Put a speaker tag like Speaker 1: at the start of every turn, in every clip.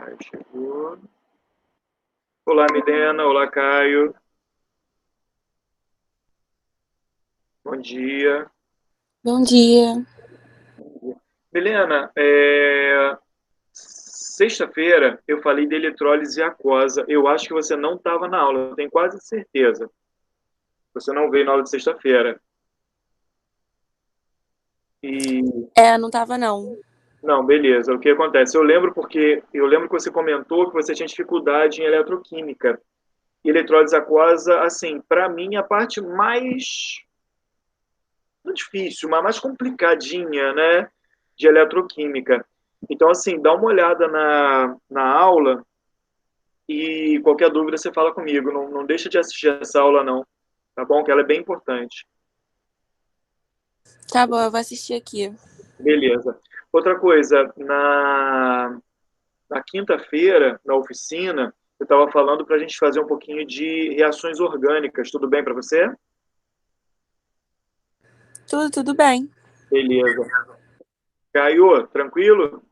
Speaker 1: Caio chegou. Olá, Milena. Olá, Caio. Bom dia.
Speaker 2: Bom dia.
Speaker 1: Milena, sexta-feira eu falei de eletrólise aquosa. Eu acho que você não estava na aula, eu tenho quase certeza. Você não veio na aula de sexta-feira. E
Speaker 2: Não tava não.
Speaker 1: não, beleza. O que acontece? Eu lembro que você comentou que você tinha dificuldade em eletroquímica. E eletrólise aquosa, assim, para mim a parte mais não difícil, mas mais complicadinha, né, de eletroquímica. Então, assim, dá uma olhada na aula e qualquer dúvida você fala comigo. Não deixa de assistir essa aula, não. Tá bom? Que ela é bem importante.
Speaker 2: Tá bom, eu vou assistir aqui.
Speaker 1: Beleza. Outra coisa, na quinta-feira, na oficina, eu estava falando para a gente fazer um pouquinho de reações orgânicas. Tudo bem para você?
Speaker 2: Tudo bem.
Speaker 1: Beleza. Caio, tranquilo?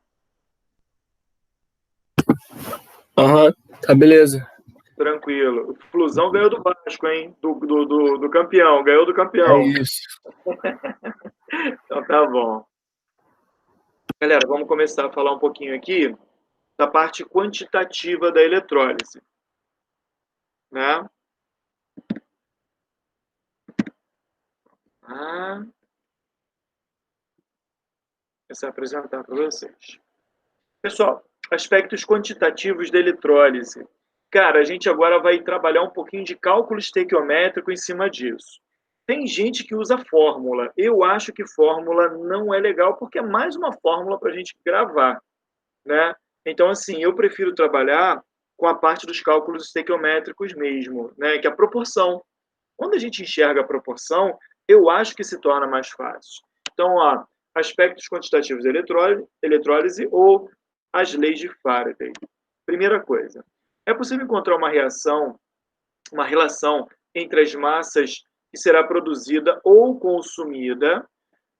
Speaker 3: Aham, tá beleza.
Speaker 1: Tranquilo. O Flusão ganhou do Vasco, hein? Do campeão. Ganhou do
Speaker 3: É
Speaker 1: campeão.
Speaker 3: isso.
Speaker 1: Então tá bom. Galera, vamos começar a falar um pouquinho aqui da parte quantitativa da eletrólise, né? Ah, começar a apresentar para vocês. Pessoal, aspectos quantitativos da eletrólise. Cara, a gente agora vai trabalhar um pouquinho de cálculo estequiométrico em cima disso. Tem gente que usa fórmula. Eu acho que fórmula não é legal porque é mais uma fórmula para a gente gravar, né? Então, assim, eu prefiro trabalhar com a parte dos cálculos estequiométricos mesmo, né? Que é a proporção. Quando a gente enxerga a proporção, eu acho que se torna mais fácil. Então, ó, aspectos quantitativos da eletrólise ou as leis de Faraday. Primeira coisa, é possível encontrar uma relação entre as massas que será produzida ou consumida.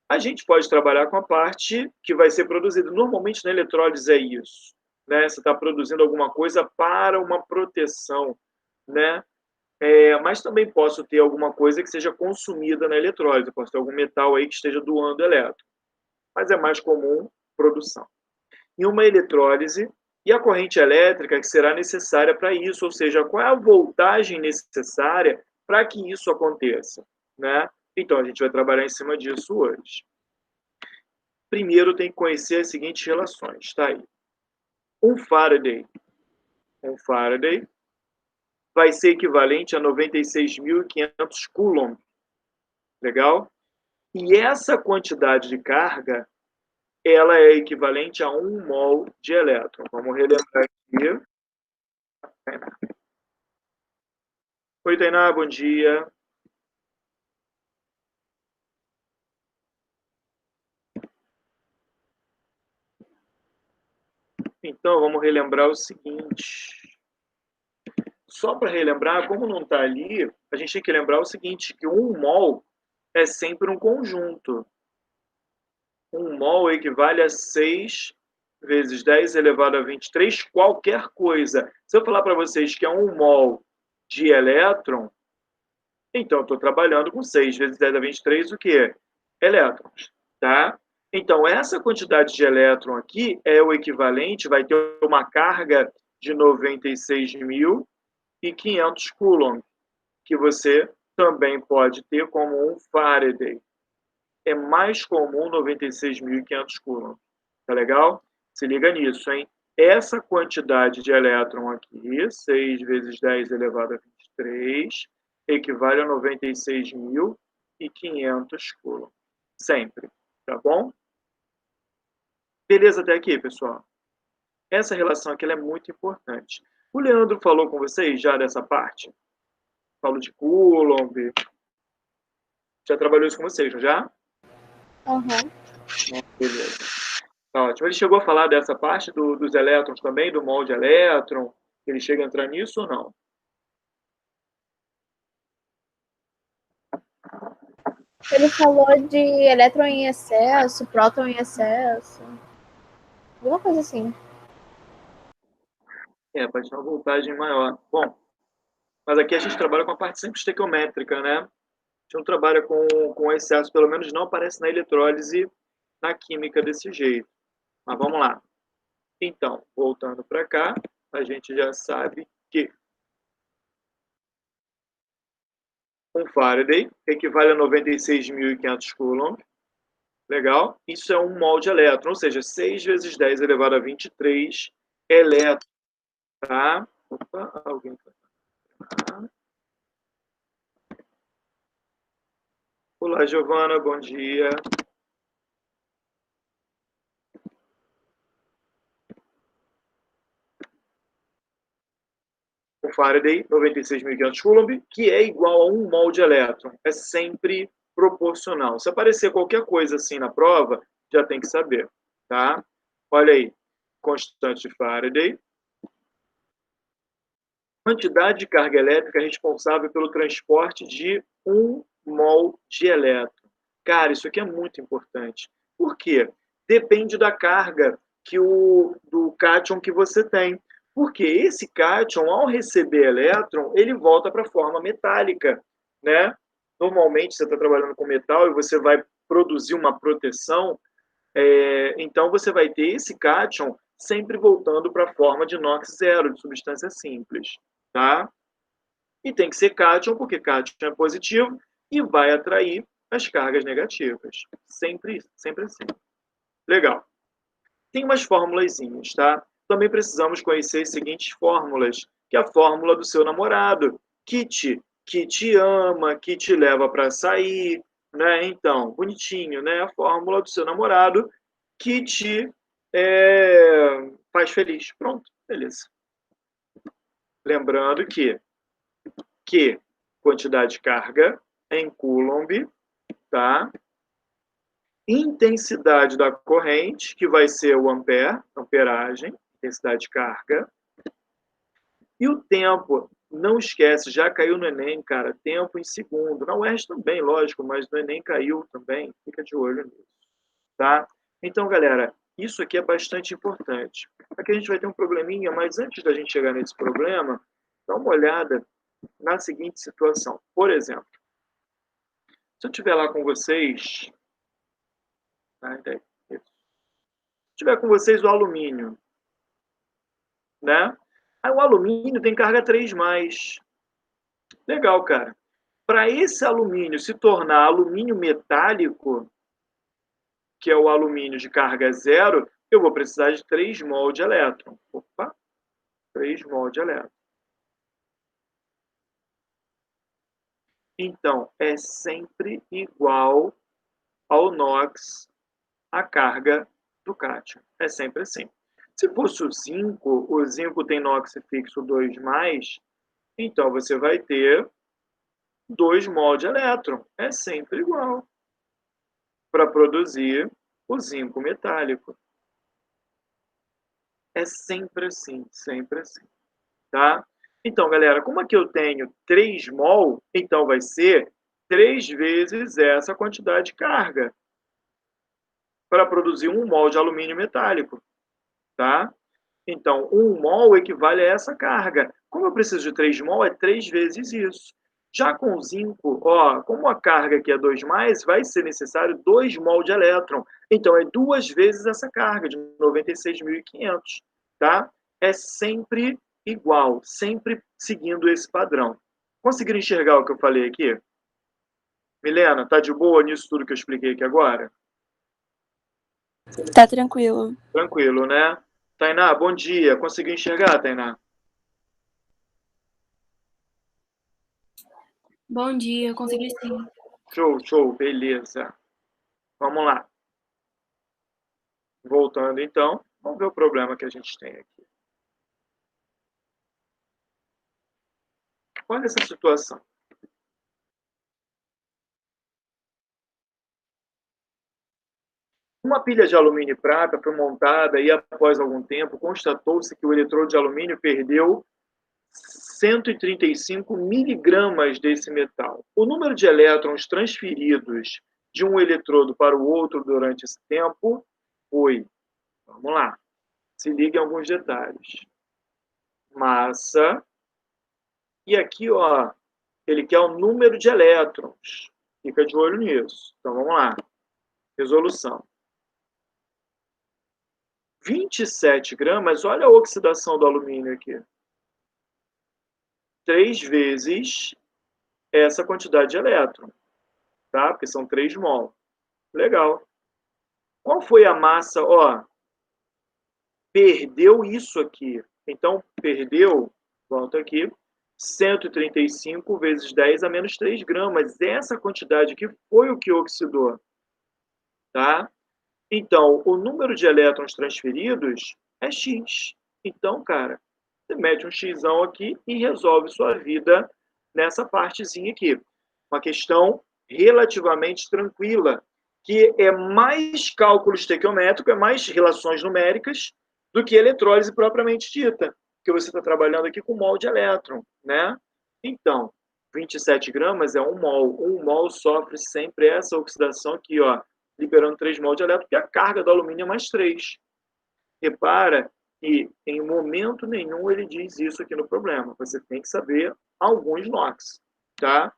Speaker 1: A gente pode trabalhar com a parte que vai ser produzida. Normalmente na eletrólise é isso, né? Você está produzindo alguma coisa para uma proteção, né? Mas também posso ter alguma coisa que seja consumida na eletrólise. Posso ter algum metal aí que esteja doando elétron. Mas é mais comum produção. Em uma eletrólise, e a corrente elétrica que será necessária para isso, ou seja, qual é a voltagem necessária para que isso aconteça, né? Então a gente vai trabalhar em cima disso hoje. Primeiro tem que conhecer as seguintes relações, tá aí. Um Faraday, um Faraday vai ser equivalente a 96.500 Coulomb, legal? E essa quantidade de carga, ela é equivalente a 1 mol de elétron. Vamos relembrar aqui. Oi, Tainá, bom dia. Então, vamos relembrar o seguinte. Só para relembrar, como não está ali, a gente tem que lembrar o seguinte, que 1 mol é sempre um conjunto. 1 mol equivale a 6 vezes 10 elevado a 23, qualquer coisa. Se eu falar para vocês que é 1 mol de elétron, então eu estou trabalhando com 6 vezes 10 a 23, o quê? Elétrons, tá? Então, essa quantidade de elétron aqui é o equivalente, vai ter uma carga de 96.500 Coulomb, que você também pode ter como um Faraday. É mais comum 96.500 Coulomb. Tá legal? Se liga nisso, hein? Essa quantidade de elétron aqui, 6 vezes 10 elevado a 23, equivale a 96.500 Coulomb. Sempre, tá bom? Beleza até aqui, pessoal? Essa relação aqui é muito importante. O Leandro falou com vocês já dessa parte? Falou de Coulomb. Já trabalhou isso com vocês, não já?
Speaker 2: Uhum.
Speaker 1: Beleza. Tá ótimo. Ele chegou a falar dessa parte dos elétrons também, do molde elétron? Ele chega a entrar nisso ou não?
Speaker 4: Ele falou de elétron em excesso, próton em excesso. Alguma coisa assim.
Speaker 1: Para ter uma voltagem maior. Bom, mas aqui a gente trabalha com a parte sempre estequiométrica, né? A gente não trabalha com excesso, pelo menos não aparece na eletrólise, na química desse jeito. Mas vamos lá. Então, voltando para cá, a gente já sabe que um Faraday equivale a 96.500 Coulomb. Legal? Isso é um mol de elétron, ou seja, 6 vezes 10 elevado a 23 elétrons. Tá? Opa, alguém tá. Olá, Giovana, bom dia. O Faraday, 96.500 Coulomb, que é igual a 1 mol de elétron. É sempre proporcional. Se aparecer qualquer coisa assim na prova, já tem que saber, tá? Olha aí, constante de Faraday. Quantidade de carga elétrica responsável pelo transporte de 1 mol de elétron. Cara, isso aqui é muito importante. Por quê? Depende da carga do cátion que você tem. Porque esse cátion, ao receber elétron, ele volta para a forma metálica, né? Normalmente, você está trabalhando com metal e você vai produzir uma proteção, então você vai ter esse cátion sempre voltando para a forma de NOx zero, de substância simples, tá? E tem que ser cátion, porque cátion é positivo e vai atrair as cargas negativas. Sempre assim. Legal. Tem umas formulazinhas, tá? Também precisamos conhecer as seguintes fórmulas, que é a fórmula do seu namorado, que te ama, que te leva para sair, né? Então, bonitinho, né? A fórmula do seu namorado que te faz feliz. Pronto, beleza. Lembrando que quantidade de carga em Coulomb, tá? Intensidade da corrente, que vai ser o ampere, amperagem, intensidade de carga. E o tempo, não esquece, já caiu no Enem, cara, tempo em segundo. Na UERJ também, lógico, mas no Enem caiu também, fica de olho nisso, tá? Então, galera, isso aqui é bastante importante. Aqui a gente vai ter um probleminha, mas antes da gente chegar nesse problema, dá uma olhada na seguinte situação. Por exemplo, se eu estiver lá com vocês, se tiver com vocês o alumínio, né? Aí o alumínio tem carga 3+. Legal, cara. Para esse alumínio se tornar alumínio metálico, que é o alumínio de carga zero, eu vou precisar de 3 mol de elétron. Opa, 3 mol de elétron. Então, é sempre igual ao NOx, a carga do cátion. É sempre assim. Se fosse o zinco tem NOx fixo 2+, então você vai ter 2 mol de elétron. É sempre igual. Para produzir o zinco metálico. É sempre assim, tá? Então, galera, como aqui eu tenho 3 mol, então vai ser 3 vezes essa quantidade de carga para produzir 1 mol de alumínio metálico, tá? Então, 1 mol equivale a essa carga. Como eu preciso de 3 mol, é 3 vezes isso. Já com o zinco, como a carga aqui é 2+, vai ser necessário 2 mol de elétron. Então, é 2 vezes essa carga, de 96.500, tá? É sempre igual, sempre seguindo esse padrão. Conseguiram enxergar o que eu falei aqui? Milena, tá de boa nisso tudo que eu expliquei aqui agora?
Speaker 2: Tá tranquilo.
Speaker 1: Tranquilo, né? Tainá, bom dia. Conseguiu enxergar, Tainá?
Speaker 5: Bom dia, eu consegui sim.
Speaker 1: Show, beleza. Vamos lá. Voltando, então, vamos ver o problema que a gente tem aqui. Olha essa situação. Uma pilha de alumínio e prata foi montada e, após algum tempo, constatou-se que o eletrodo de alumínio perdeu 135 miligramas desse metal. O número de elétrons transferidos de um eletrodo para o outro durante esse tempo foi... Vamos lá. Se liga em alguns detalhes. massa. E aqui, ó, ele quer o número de elétrons. Fica de olho nisso. Então, vamos lá. Resolução. 27 gramas, olha a oxidação do alumínio aqui. 3 vezes essa quantidade de elétron, tá? Porque são 3 mol. Legal. Qual foi a massa? Ó, perdeu isso aqui. Então, perdeu, volta aqui, 135 vezes 10 a menos 3 gramas. Essa quantidade aqui foi o que oxidou, tá? Então, o número de elétrons transferidos é X. Então, cara, você mete um Xão aqui e resolve sua vida nessa partezinha aqui. Uma questão relativamente tranquila, que é mais cálculo estequiométrico, é mais relações numéricas do que eletrólise propriamente dita, porque você está trabalhando aqui com mol de elétron, né? Então, 27 gramas é 1 mol. 1 mol sofre sempre essa oxidação aqui, ó, liberando 3 mol de elétron, porque a carga do alumínio é mais 3. Repara que em momento nenhum ele diz isso aqui no problema. Você tem que saber alguns NOx, tá?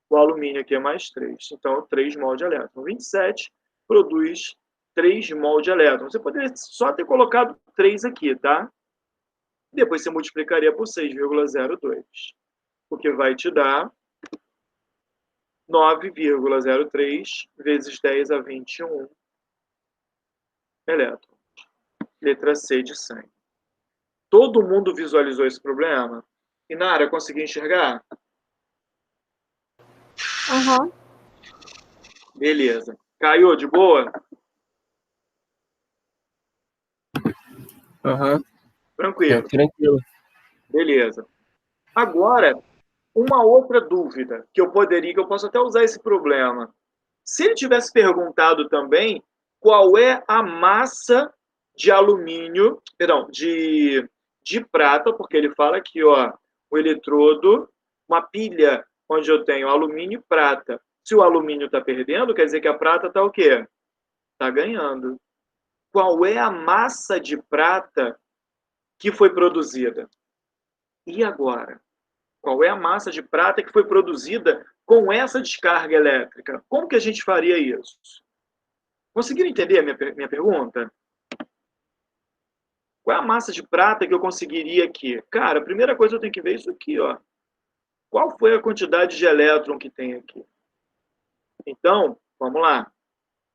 Speaker 1: O alumínio aqui é mais 3. Então, 3 mol de elétron. 27 produz 3 mol de elétron. Você poderia só ter colocado 3 aqui, tá? Depois você multiplicaria por 6,02. O que vai te dar 9,03 vezes 10 a 21 elétrons. Letra C de 100. Todo mundo visualizou esse problema? Inara, conseguiu enxergar?
Speaker 4: Aham.
Speaker 1: Beleza. Caiu de boa?
Speaker 3: Aham.
Speaker 1: Tranquilo.
Speaker 3: Tranquilo.
Speaker 1: Beleza. Agora, uma outra dúvida que eu posso até usar esse problema. Se ele tivesse perguntado também qual é a massa de alumínio, perdão, de prata, porque ele fala aqui, ó, o eletrodo, uma pilha onde eu tenho alumínio e prata. Se o alumínio está perdendo, quer dizer que a prata está o quê? Está ganhando. Qual é a massa de prata que foi produzida? E agora? Qual é a massa de prata que foi produzida com essa descarga elétrica? Como que a gente faria isso? Conseguiram entender a minha pergunta? Qual é a massa de prata que eu conseguiria aqui? Cara, a primeira coisa eu tenho que ver isso aqui, ó. Qual foi a quantidade de elétron que tem aqui? Então, vamos lá. A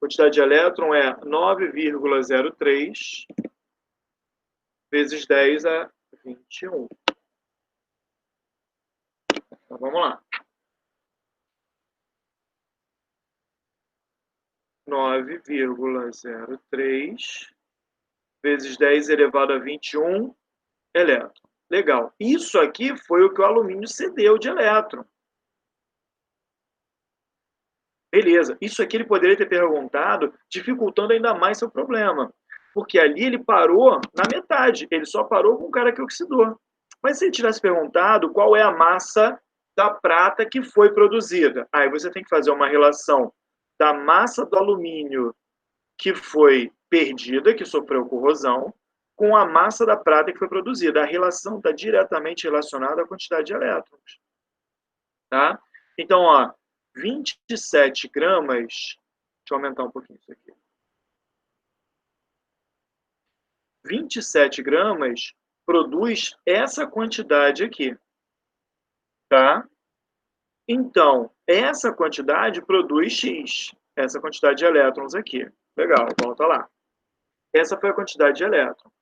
Speaker 1: quantidade de elétron é 9,03 vezes 10 a 21. Então, vamos lá. 9,03 vezes 10 elevado a 21 elétron. Legal. Isso aqui foi o que o alumínio cedeu de elétron. Beleza. Isso aqui ele poderia ter perguntado, dificultando ainda mais seu problema. Porque ali ele parou na metade. Ele só parou com o cara que oxidou. Mas se ele tivesse perguntado qual é a massa da prata que foi produzida, aí você tem que fazer uma relação da massa do alumínio que foi perdida, que sofreu corrosão, com a massa da prata que foi produzida. A relação está diretamente relacionada à quantidade de elétrons. Tá? Então, ó, 27 gramas... Deixa eu aumentar um pouquinho isso aqui. 27 gramas produz essa quantidade aqui. Tá? Então, essa quantidade produz X. Essa quantidade de elétrons aqui. Legal, volta lá. Essa foi a quantidade de elétrons.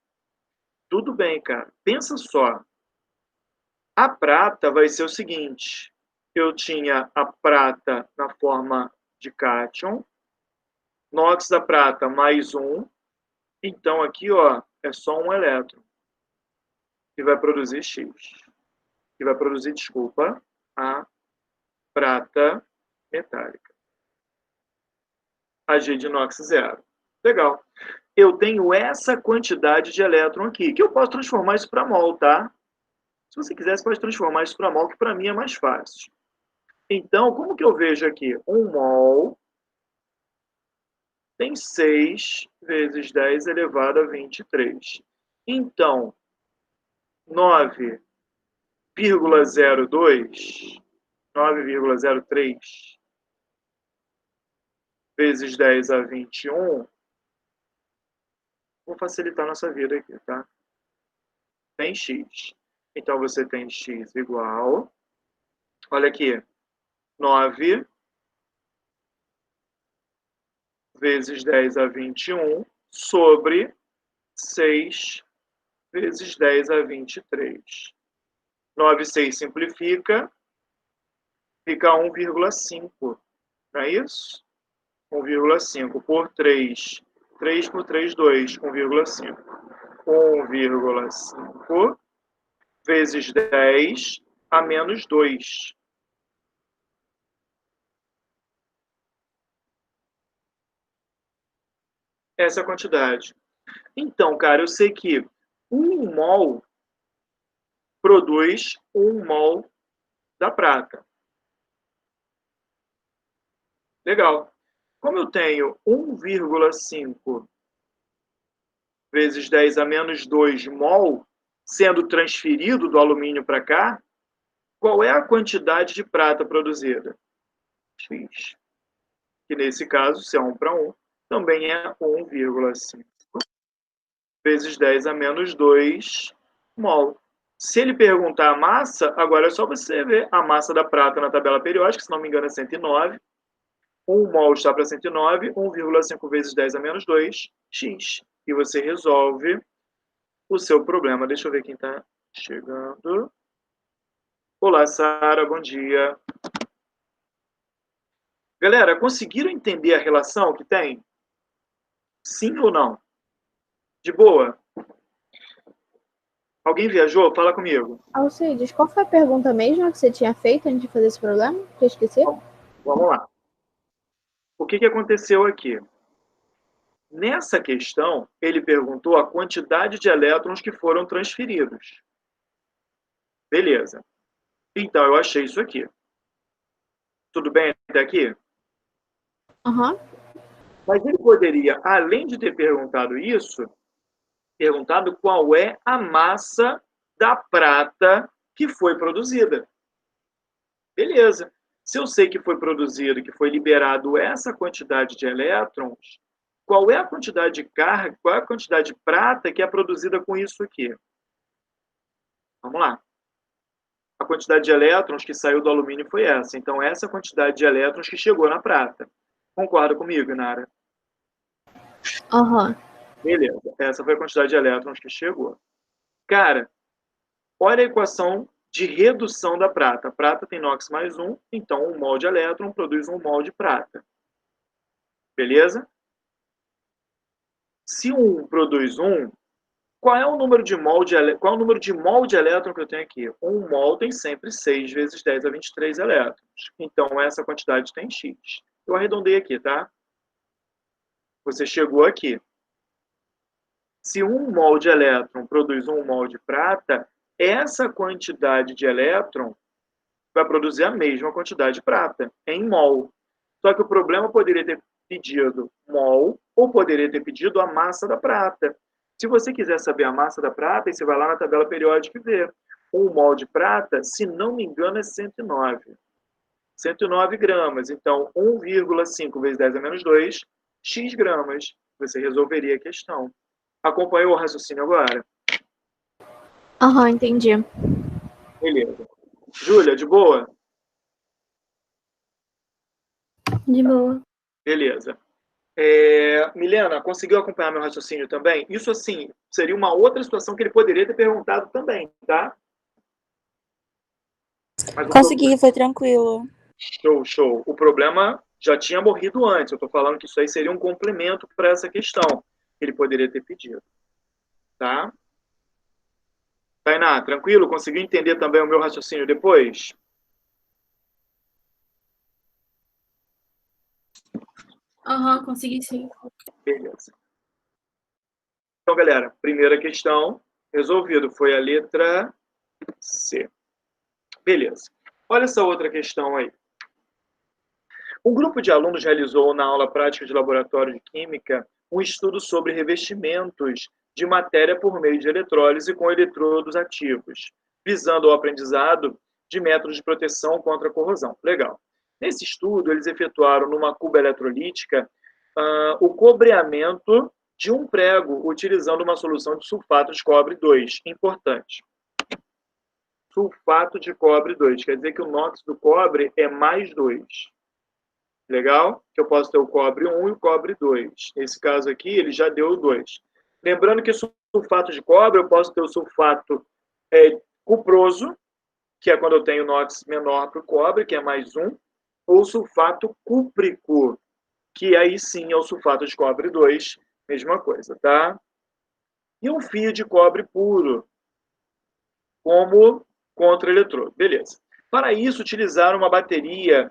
Speaker 1: Tudo bem, cara. Pensa só. A prata vai ser o seguinte. Eu tinha a prata na forma de cátion. NOx da prata mais 1. Então, aqui, ó, é só um elétron. Que vai produzir X. Que vai produzir, desculpa, a prata metálica. Ag de inox 0. Legal. Eu tenho essa quantidade de elétron aqui, que eu posso transformar isso para mol, tá? Se você quiser, você pode transformar isso para mol, que para mim é mais fácil. Então, como que eu vejo aqui? 1 mol tem 6 vezes 10 elevado a 23. Então, 9,02, 9,03 vezes 10 a 21, vou facilitar nossa vida aqui, tá? Tem x. Então, você tem x igual, olha aqui, 9 vezes 10 a 21 sobre 6 vezes 10 a 23. 9 e 6 simplifica, fica 1,5, não é isso? 1,5 por 3. 3 por 3, 2, 1,5. 1,5 vezes 10 a menos 2. Essa é a quantidade. Então, cara, eu sei que 1 mol produz 1 mol da prata. Legal. Como eu tenho 1,5 vezes 10 a menos 2 mol sendo transferido do alumínio para cá, qual é a quantidade de prata produzida? X. Que nesse caso, se é 1 para 1, também é 1,5 vezes 10 a menos 2 mol. Se ele perguntar a massa, agora é só você ver a massa da prata na tabela periódica, se não me engano é 109. 1 mol está para 109, 1,5 vezes 10 a menos 2, x. E você resolve o seu problema. Deixa eu ver quem está chegando. Olá, Sara, bom dia. Galera, conseguiram entender a relação que tem? Sim ou não? De boa? Alguém viajou? Fala comigo.
Speaker 4: Alcides, qual foi a pergunta mesmo que você tinha feito antes de fazer esse problema? Que eu esqueci.
Speaker 1: Vamos lá. O que aconteceu aqui? Nessa questão, ele perguntou a quantidade de elétrons que foram transferidos. Beleza. Então, eu achei isso aqui. Tudo bem até aqui?
Speaker 4: Aham.
Speaker 1: Mas ele poderia, além de ter perguntado isso, perguntado qual é a massa da prata que foi produzida. Beleza. Se eu sei que foi produzido, que foi liberado essa quantidade de elétrons, qual é a quantidade de carga, qual é a quantidade de prata que é produzida com isso aqui? Vamos lá. A quantidade de elétrons que saiu do alumínio foi essa. Então, essa é a quantidade de elétrons que chegou na prata. Concorda comigo, Nara?
Speaker 4: Aham.
Speaker 1: Beleza. Essa foi a quantidade de elétrons que chegou. Cara, olha a equação de redução da prata. A prata tem NOx mais 1, então 1 mol de elétron produz 1 mol de prata. Beleza? Se 1 produz 1, qual é o número de mol de elétron que eu tenho aqui? 1 mol tem sempre 6 vezes 10 a 23 elétrons. Então, essa quantidade tem x. Eu arredondei aqui, tá? Você chegou aqui. Se 1 mol de elétron produz 1 mol de prata, essa quantidade de elétron vai produzir a mesma quantidade de prata, em mol. Só que o problema poderia ter pedido mol ou poderia ter pedido a massa da prata. Se você quiser saber a massa da prata, você vai lá na tabela periódica e vê. 1 mol de prata, se não me engano, é 109. 109 gramas. Então, 1,5 vezes 10 a menos 2, x gramas. Você resolveria a questão. Acompanhou o raciocínio agora?
Speaker 4: Aham, entendi.
Speaker 1: Beleza. Júlia, de boa?
Speaker 5: De boa.
Speaker 1: Beleza. Milena, conseguiu acompanhar meu raciocínio também? Isso, assim, seria uma outra situação que ele poderia ter perguntado também, tá? Mas
Speaker 2: Consegui, foi tranquilo.
Speaker 1: Show. O problema já tinha morrido antes. Eu estou falando que isso aí seria um complemento para essa questão que ele poderia ter pedido. Tá? Tainá, tranquilo? Conseguiu entender também o meu raciocínio depois?
Speaker 5: Aham, consegui sim.
Speaker 1: Beleza. Então, galera, primeira questão resolvido. Foi a letra C. Beleza. Olha essa outra questão aí. Um grupo de alunos realizou na aula prática de laboratório de química um estudo sobre revestimentos de matéria por meio de eletrólise com eletrodos ativos, visando o aprendizado de métodos de proteção contra a corrosão. Legal. Nesse estudo, eles efetuaram numa cuba eletrolítica o cobreamento de um prego utilizando uma solução de sulfato de cobre 2. Importante. Sulfato de cobre 2. Quer dizer que o NOx do cobre é mais 2. Legal? Que eu posso ter o cobre 1 e o cobre 2. Nesse caso aqui, ele já deu o 2. Lembrando que sulfato de cobre, eu posso ter o sulfato cuproso, que é quando eu tenho NOx menor para o cobre, que é mais 1, ou sulfato cúprico, que aí sim é o sulfato de cobre 2, mesma coisa, tá? E um fio de cobre puro, como contra-eletrodo. Beleza. Para isso, utilizaram uma bateria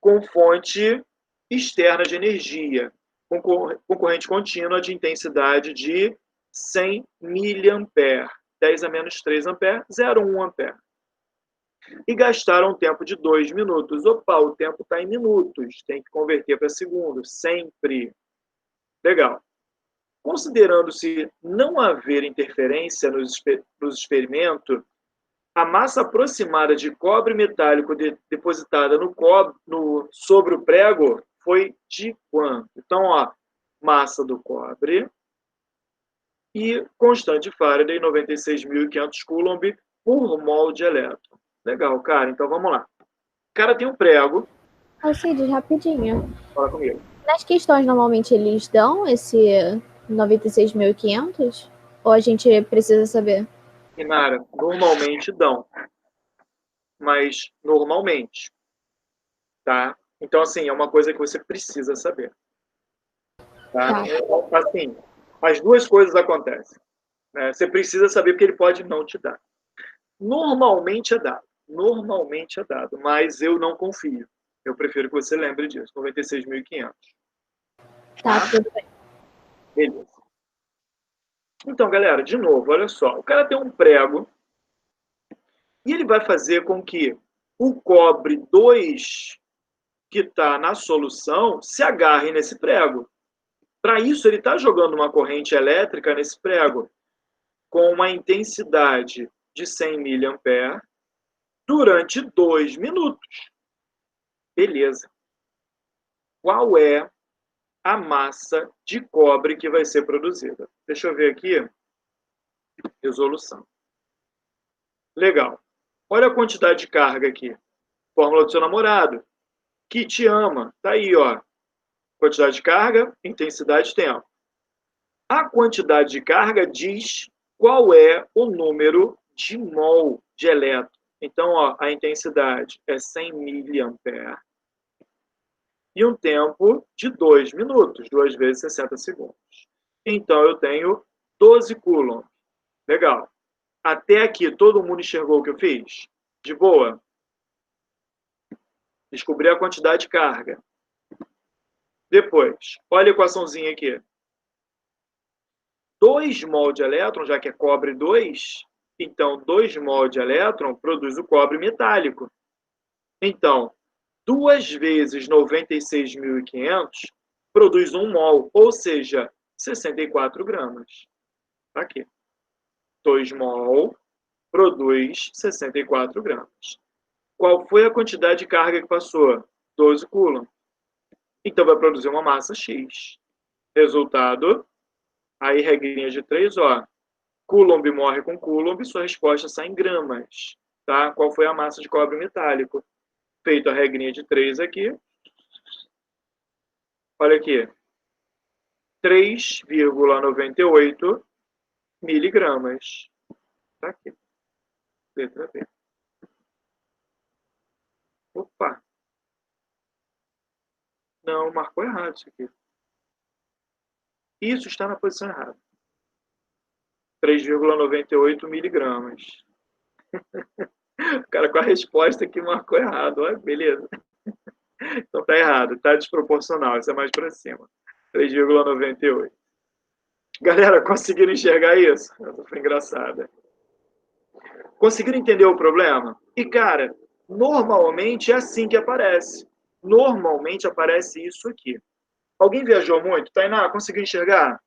Speaker 1: com fonte externa de energia, com corrente contínua de intensidade de 100 mA, 10 a menos 3 A, 0,1 A. E gastaram um tempo de 2 minutos. Opa, o tempo está em minutos, tem que converter para segundos, sempre. Legal. Considerando-se não haver interferência nos experimentos, a massa aproximada de cobre metálico depositada sobre o prego foi de quanto? Então, ó, massa do cobre e constante de Faraday, 96.500 Coulomb por mol de elétron. Legal, cara. Então, vamos lá. O cara tem um prego.
Speaker 4: Alcides, rapidinho.
Speaker 1: Fala comigo.
Speaker 4: Nas questões, normalmente, eles dão esse 96.500? Ou a gente precisa saber?
Speaker 1: Inara, normalmente dão. Mas normalmente. Tá? Então, assim, é uma coisa que você precisa saber. Tá? Assim, as duas coisas acontecem. Né? Você precisa saber porque ele pode não te dar. Normalmente é dado. Normalmente é dado. Mas eu não confio. Eu prefiro que você lembre disso. 96.500.
Speaker 4: Tá, tudo bem.
Speaker 1: Beleza. Então, galera, de novo, olha só. O cara tem um prego e ele vai fazer com que o cobre 2 que está na solução se agarre nesse prego. Para isso, ele está jogando uma corrente elétrica nesse prego com uma intensidade de 100 mA durante 2 minutos. Beleza. Qual é a massa de cobre que vai ser produzida? Deixa eu ver aqui. Resolução. Legal. Olha a quantidade de carga aqui. Fórmula do seu namorado. Que te ama. Tá aí, ó. Quantidade de carga, intensidade, tempo. A quantidade de carga diz qual é o número de mol de elétron. Então, ó, a intensidade é 100 mA e um tempo de 2 minutos, 2 vezes 60 segundos. Então, eu tenho 12 Coulomb. Legal. Até aqui, todo mundo enxergou o que eu fiz? De boa? Descobri a quantidade de carga. Depois, olha a equaçãozinha aqui. 2 mol de elétron, já que é cobre 2, então 2 mol de elétron produz o cobre metálico. Então, 2 vezes 96.500 produz 1 mol, ou seja, 64 gramas. Tá aqui. 2 mol produz 64 gramas. Qual foi a quantidade de carga que passou? 12 Coulomb. Então, vai produzir uma massa X. Resultado, aí regrinha de 3, ó. Coulomb morre com Coulomb, sua resposta sai em gramas. Tá? Qual foi a massa de cobre metálico? Feito a regrinha de 3 aqui. Olha aqui. 3,98 miligramas. Tá aqui. Letra B. Opa. Não, marcou errado isso aqui. Isso está na posição errada. 3,98 miligramas. O cara com a resposta aqui marcou errado. Olha, beleza. Então tá errado, tá desproporcional. Isso é mais para cima. 3,98. Galera, conseguiram enxergar isso? Essa foi engraçada. Conseguiram entender o problema? E, cara, normalmente é assim que aparece. Normalmente aparece isso aqui. Alguém viajou muito? Tainá, conseguiu enxergar?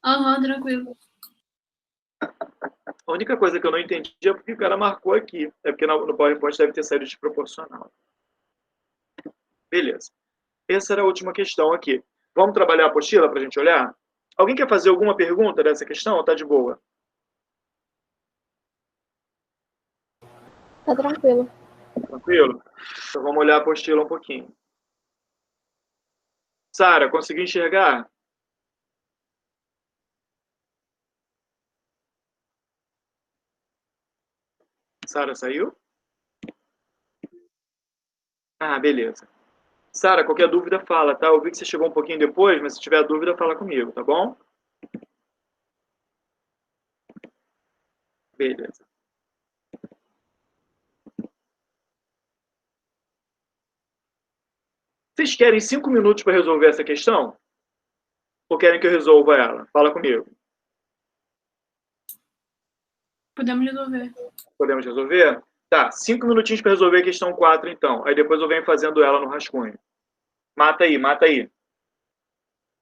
Speaker 5: Aham, tranquilo.
Speaker 1: A única coisa que eu não entendi é porque o cara marcou aqui. É porque no PowerPoint deve ter saído desproporcional. Beleza. Essa era a última questão aqui. Vamos trabalhar a apostila para a gente olhar? Alguém quer fazer alguma pergunta dessa questão ou tá de boa?
Speaker 4: Tá tranquilo.
Speaker 1: Tranquilo? Então vamos olhar a apostila um pouquinho. Sara, conseguiu enxergar? Sara saiu? Ah, beleza. Sara, qualquer dúvida fala, tá? Eu vi que você chegou um pouquinho depois, mas se tiver dúvida, fala comigo, tá bom? Beleza. Vocês querem 5 minutos para resolver essa questão? Ou querem que eu resolva ela? Fala comigo.
Speaker 5: Podemos resolver.
Speaker 1: Podemos resolver? Tá, 5 minutinhos para resolver a questão 4, então. Aí depois eu venho fazendo ela no rascunho. Mata aí, mata aí.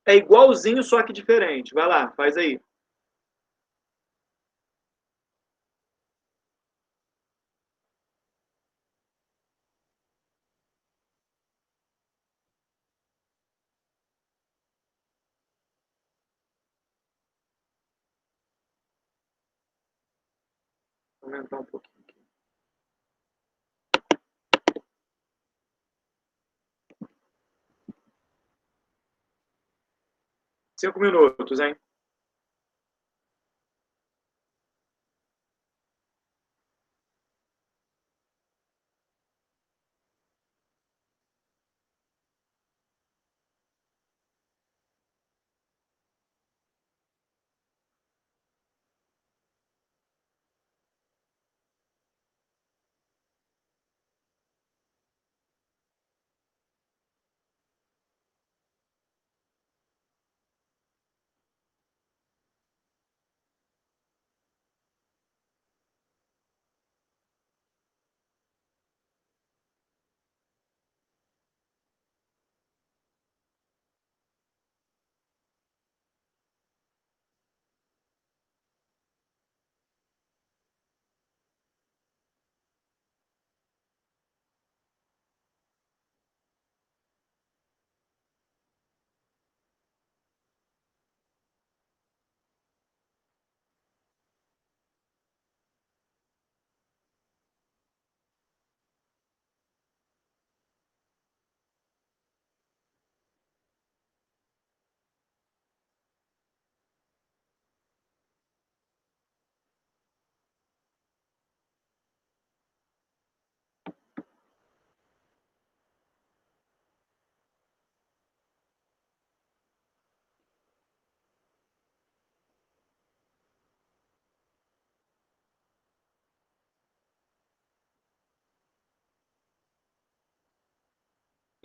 Speaker 1: É igualzinho, só que diferente. Vai lá, faz aí. Vou aumentar um pouquinho aqui. Cinco minutos, hein?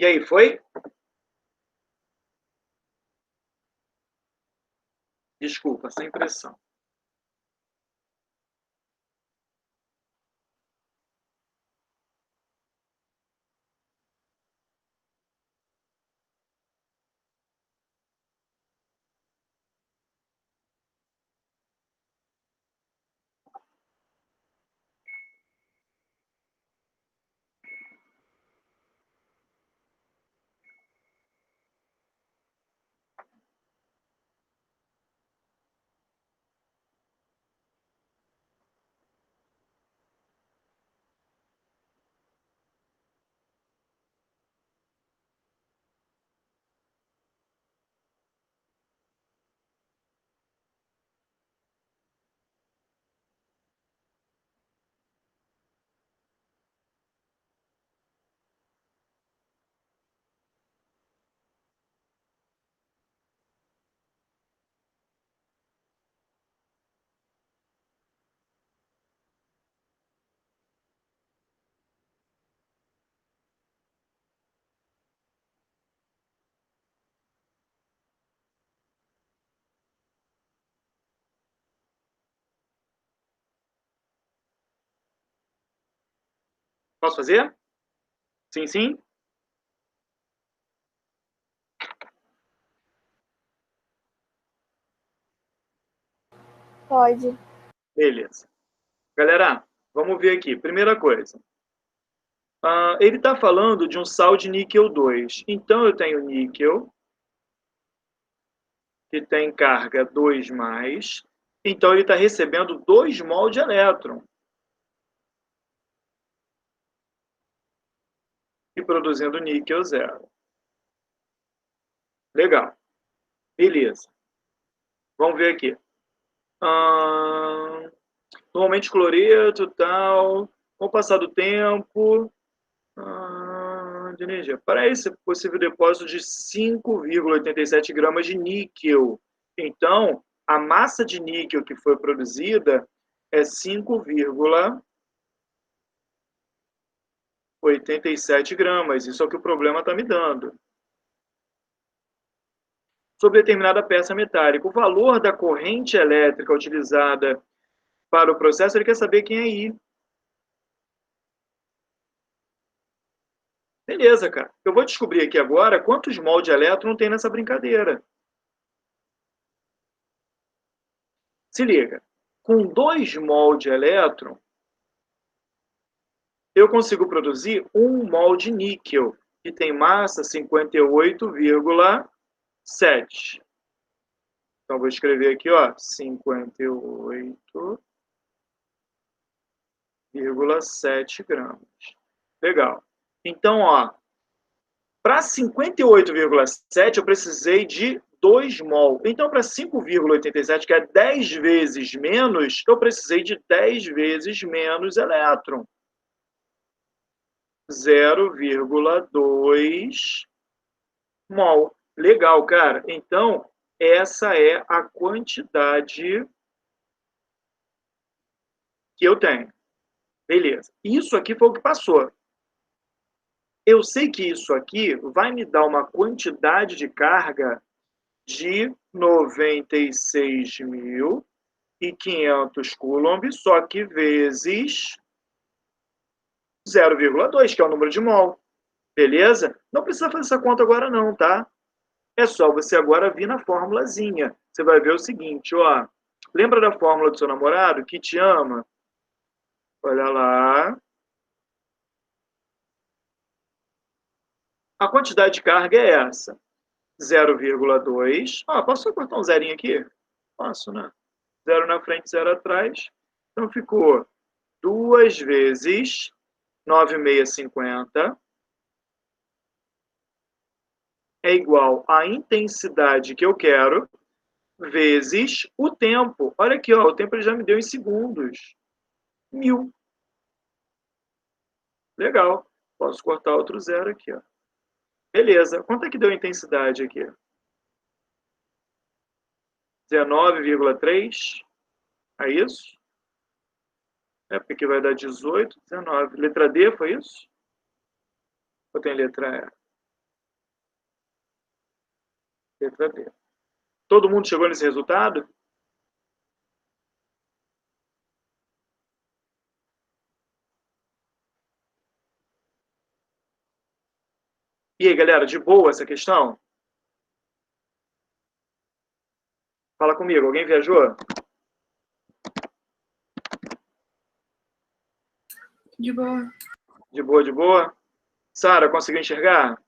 Speaker 1: E aí, foi? Desculpa, sem pressão. Posso fazer? Sim, sim?
Speaker 4: Pode.
Speaker 1: Beleza. Galera, vamos ver aqui. Primeira coisa. Ele está falando de um sal de níquel 2. Então, eu tenho níquel, que tem carga 2+. Então, ele está recebendo 2 mol de elétron. E produzindo níquel 0. Legal. Beleza. Vamos ver aqui. Normalmente cloreto e tal. Com o passar do tempo... de energia. Para esse possível depósito de 5,87 gramas de níquel. Então, a massa de níquel que foi produzida é 5,87 gramas. Isso é o que o problema está me dando. Sobre determinada peça metálica, o valor da corrente elétrica utilizada para o processo, ele quer saber quem é I. Beleza, cara. Eu vou descobrir aqui agora quantos mol de elétron tem nessa brincadeira. Se liga. Com 2 mol de elétron, eu consigo produzir 1 mol de níquel, que tem massa 58,7. Então, vou escrever aqui, ó, 58,7 gramas. Legal. Então, ó, para 58,7 eu precisei de 2 mol. Então, para 5,87, que é 10 vezes menos, eu precisei de 10 vezes menos elétron. 0,2 mol. Legal, cara. Então, essa é a quantidade que eu tenho. Beleza. Isso aqui foi o que passou. Eu sei que isso aqui vai me dar uma quantidade de carga de 96.500 coulomb, só que vezes 0,2, que é o número de mol. Beleza? Não precisa fazer essa conta agora não, tá? É só você agora vir na formulazinha. Você vai ver o seguinte, ó. Lembra da fórmula do seu namorado que te ama? Olha lá. A quantidade de carga é essa. 0,2. Posso só cortar um zerinho aqui? Posso, né? 0 na frente, 0 atrás. Então, ficou 2 vezes 9,650 é igual à intensidade que eu quero vezes o tempo. Olha aqui, ó, o tempo ele já me deu em segundos. 1000. Legal. Posso cortar outro zero aqui, ó. Beleza. Quanto é que deu a intensidade aqui? 19,3. É isso? É porque aqui vai dar 18, 19. Letra D, foi isso? Ou tem letra E? Letra D. Todo mundo chegou nesse resultado? E aí, galera, de boa essa questão? Fala comigo, alguém viajou?
Speaker 5: De boa.
Speaker 1: De boa, de boa? Sara, conseguiu enxergar?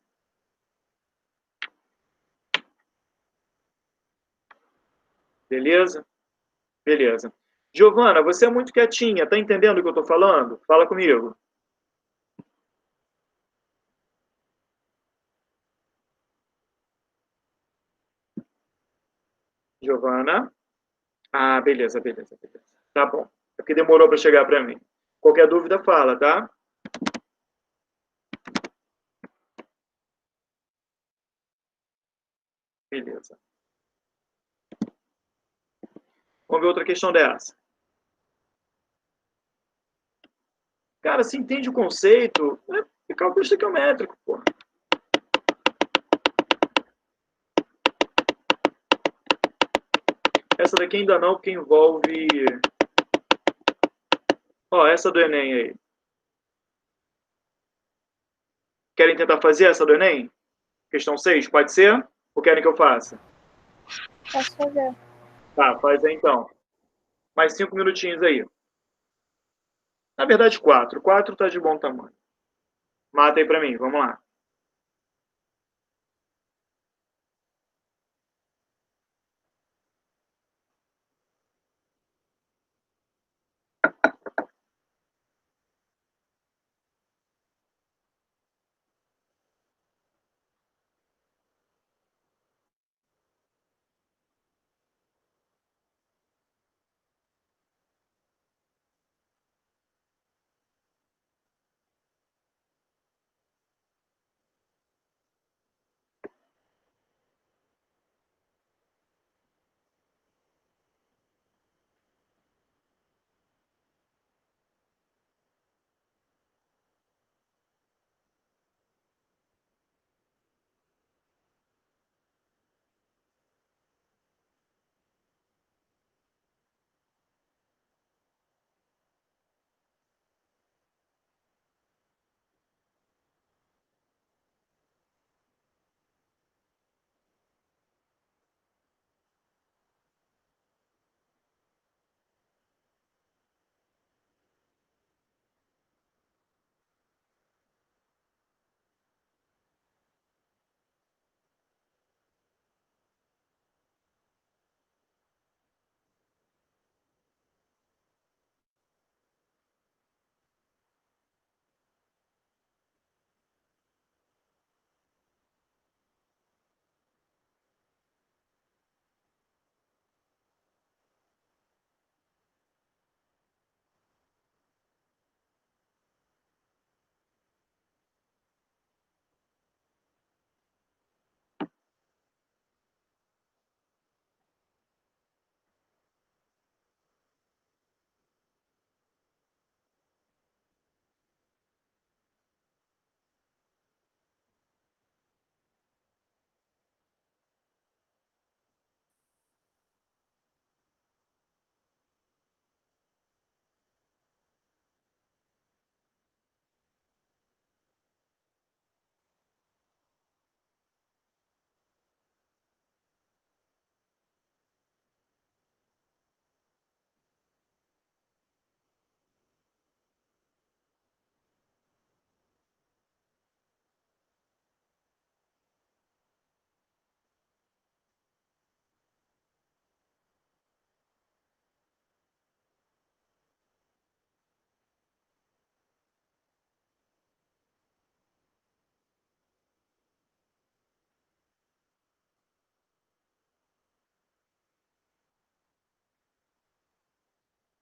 Speaker 1: Beleza? Beleza. Giovana, você é muito quietinha, tá entendendo o que eu tô falando? Fala comigo. Giovana? Beleza, beleza, beleza. Tá bom. É porque demorou para chegar para mim. Qualquer dúvida, fala, tá? Beleza. Vamos ver outra questão dessa. Cara, se entende o conceito, é cálculo estequiométrico, pô. Essa daqui ainda não, porque envolve... Ó, essa do Enem aí. Querem tentar fazer essa do Enem? Questão 6, pode ser? Ou querem que eu faça?
Speaker 4: Posso fazer.
Speaker 1: Tá, faz aí então. Mais 5 minutinhos aí. Na verdade, 4. 4 tá de bom tamanho. Mata aí pra mim, vamos lá.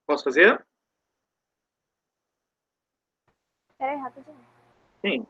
Speaker 1: Posso fazer?
Speaker 4: Peraí, rapidinho.
Speaker 1: Sim.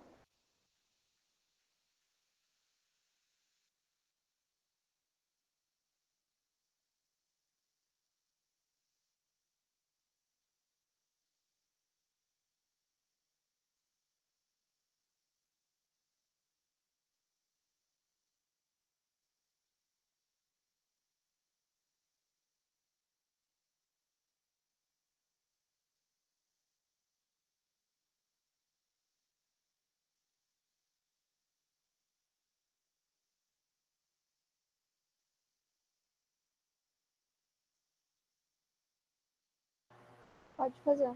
Speaker 4: Pode fazer.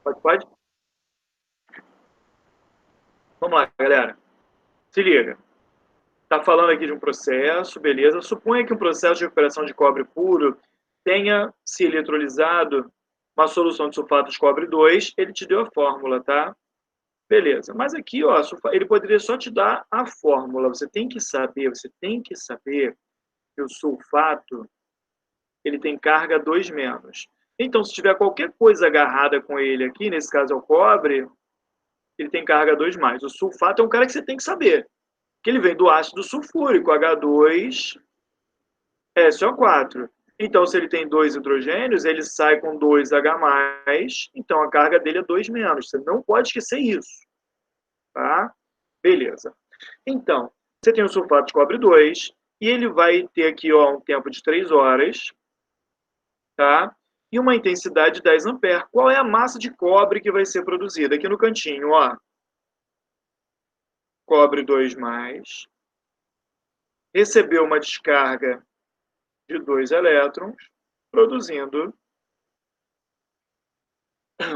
Speaker 1: Pode, pode? Vamos lá, galera. Se liga. Está falando aqui de um processo, beleza. Suponha que um processo de recuperação de cobre puro tenha se eletrolizado uma solução de sulfato de cobre 2, ele te deu a fórmula, tá? Beleza. Mas aqui, ó, ele poderia só te dar a fórmula. Você tem que saber que o sulfato, ele tem carga 2 menos. Então, se tiver qualquer coisa agarrada com ele aqui, nesse caso é o cobre, ele tem carga 2 mais. O sulfato é um cara que você tem que saber, que ele vem do ácido sulfúrico, H2SO4. Então, se ele tem 2 hidrogênios, ele sai com 2H+, então a carga dele é 2 menos. Você não pode esquecer isso, tá? Beleza. Então, você tem o sulfato de cobre 2, e ele vai ter aqui, ó, um tempo de 3 horas, tá? E uma intensidade de 10 amperes. Qual é a massa de cobre que vai ser produzida? Aqui no cantinho, ó. Cobre 2+, recebeu uma descarga de 2 elétrons, produzindo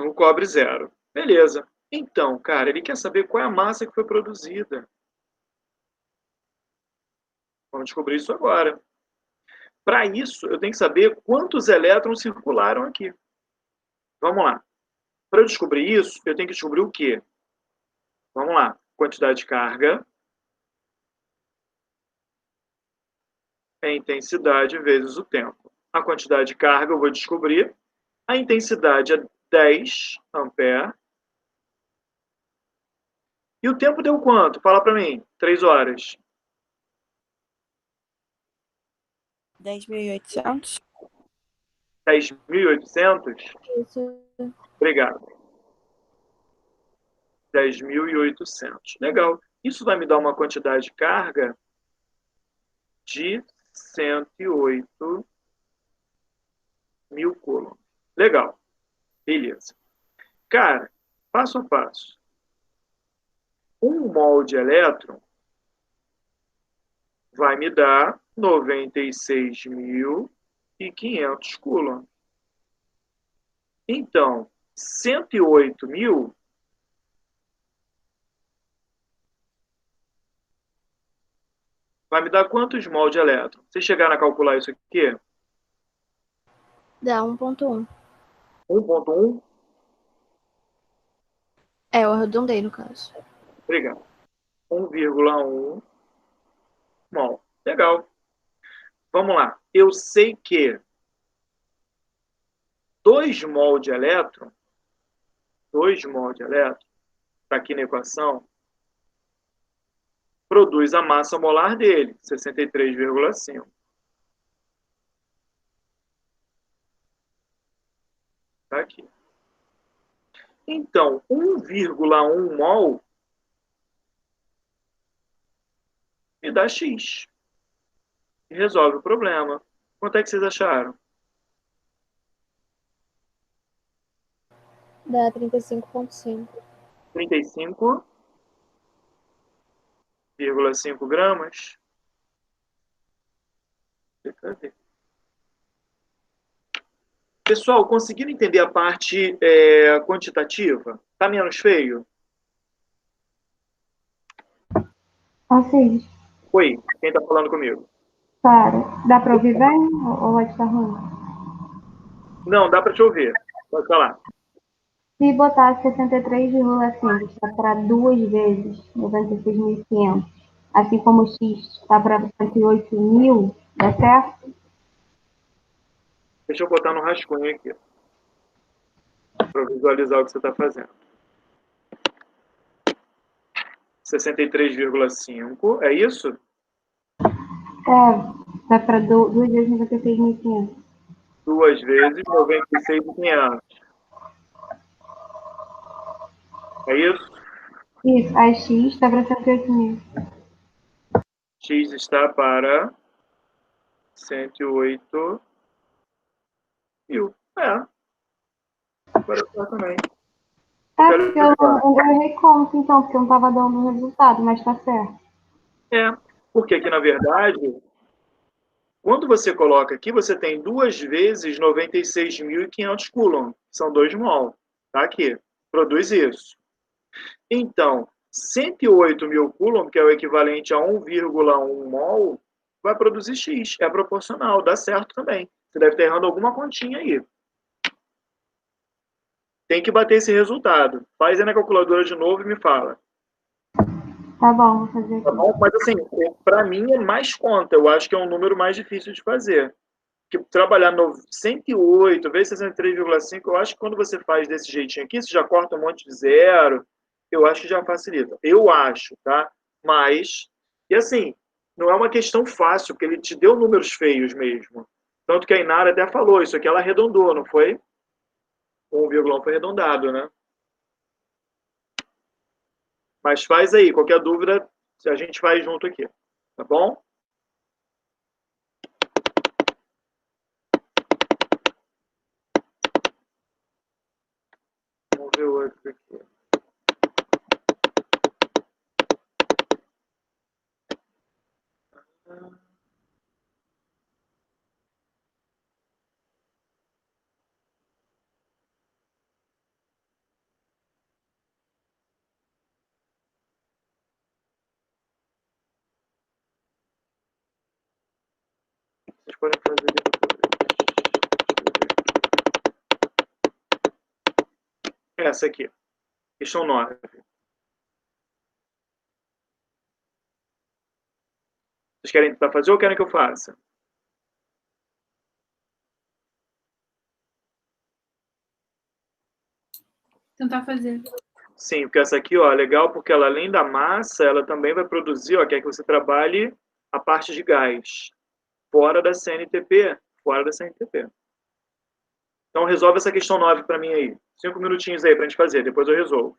Speaker 1: O cobre 0. Beleza. Então, cara, ele quer saber qual é a massa que foi produzida. Vamos descobrir isso agora. Para isso, eu tenho que saber quantos elétrons circularam aqui. Vamos lá. Para eu descobrir isso, eu tenho que descobrir o quê? Vamos lá. Quantidade de carga é a intensidade vezes o tempo. A quantidade de carga eu vou descobrir. A intensidade é 10 ampere. E o tempo deu quanto? Fala para mim. 3 horas.
Speaker 2: 10.800.
Speaker 1: 10.800?
Speaker 4: Isso.
Speaker 1: Obrigado. 10.800. Legal. Isso vai me dar uma quantidade de carga de 108 mil coulombs. Legal. Beleza. Cara, passo a passo. 1 mol de elétron vai me dar 96.500 coulombs. Então, 108 mil vai me dar quantos mol de elétron? Se chegar a calcular isso aqui,
Speaker 4: Dá 1,1.
Speaker 1: 1,1.
Speaker 4: Eu arredondei no caso.
Speaker 1: Obrigado. 1,1 mol. Legal. Vamos lá. Eu sei que 2 mol de elétron, está aqui na equação, produz a massa molar dele, 63,5. Está aqui. Então, 1,1 mol me dá X. E resolve o problema. Quanto é que vocês acharam?
Speaker 4: Dá 35,5.
Speaker 1: 35,5 gramas. Cadê? Pessoal, conseguiram entender a parte quantitativa? Tá menos feio?
Speaker 6: Assim,
Speaker 1: Oi, quem tá falando comigo?
Speaker 6: para. Dá para ouvir bem ou vai estar ruim?
Speaker 1: Não, dá para te ouvir. Pode falar.
Speaker 6: Se botar 63,5 está para 2 vezes 96.500, assim como o X está para 108.000, dá certo?
Speaker 1: Deixa eu botar no rascunho aqui. Para visualizar o que você está fazendo. 63,5, é isso?
Speaker 6: Dá para 2 vezes 96.500.
Speaker 1: 2 vezes 96.500. É isso?
Speaker 6: Isso, aí X está para 108.000.
Speaker 1: X está para 108 mil. Agora está também.
Speaker 6: Porque eu errei conta, então, porque eu não estava dando o resultado, mas está certo.
Speaker 1: Porque aqui, na verdade, quando você coloca aqui, você tem 2 vezes 96.500 coulomb. São 2 mol. Tá aqui. Produz isso. Então, 108 mil coulomb, que é o equivalente a 1,1 mol, vai produzir X. É proporcional, dá certo também. Você deve estar errando alguma continha aí. Tem que bater esse resultado. Faz aí na calculadora de novo e me fala.
Speaker 6: Tá bom, vou fazer
Speaker 1: Tá
Speaker 6: aqui.
Speaker 1: bom? Mas assim, para mim é mais conta. Eu acho que é um número mais difícil de fazer. Que trabalhar no 108 vezes 63,5, eu acho que quando você faz desse jeitinho aqui, você já corta um monte de zero, eu acho que já facilita. Eu acho, tá? Mas, e assim, não é uma questão fácil, porque ele te deu números feios mesmo. Tanto que a Inara até falou, isso aqui ela arredondou, não foi? 1,1 foi arredondado, né? Mas faz aí, qualquer dúvida, a gente faz junto aqui, tá bom? Vamos ver outro aqui. podem fazer depois. Essa aqui. Questão 9. Vocês querem tentar fazer ou querem que eu faça?
Speaker 5: Tentar fazer.
Speaker 1: Sim, porque essa aqui, ó, é legal porque ela, além da massa, ela também vai produzir, ó, quer que você trabalhe a parte de gás. Fora da CNTP. Fora da CNTP. Então, resolve essa questão 9 para mim aí. 5 minutinhos aí para a gente fazer, depois eu resolvo.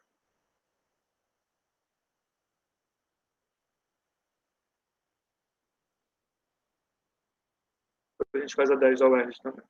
Speaker 1: Depois a gente faz a 10 da UERJ também.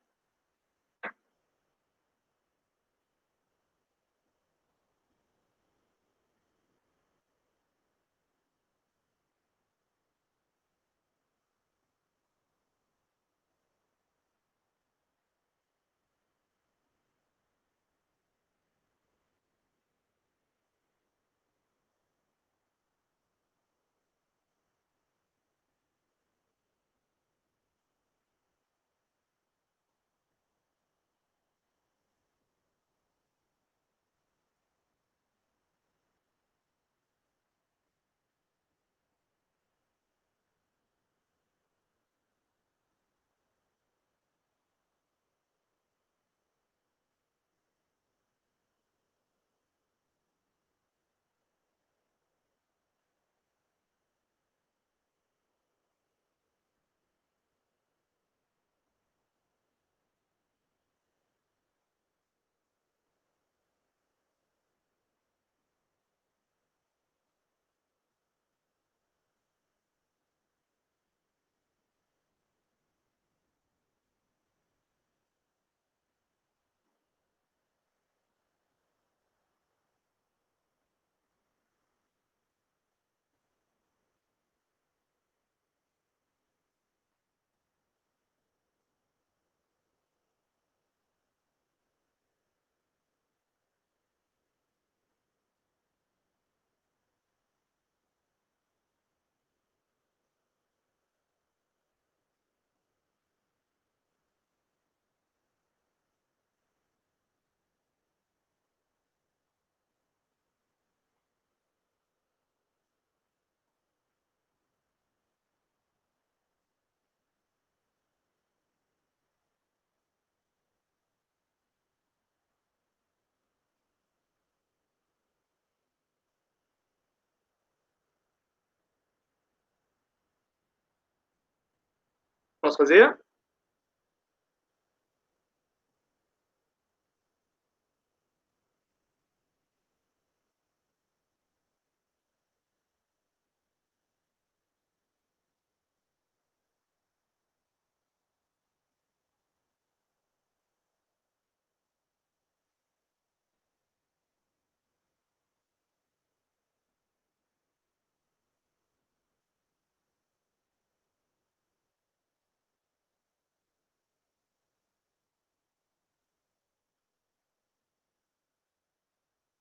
Speaker 1: Posso fazer?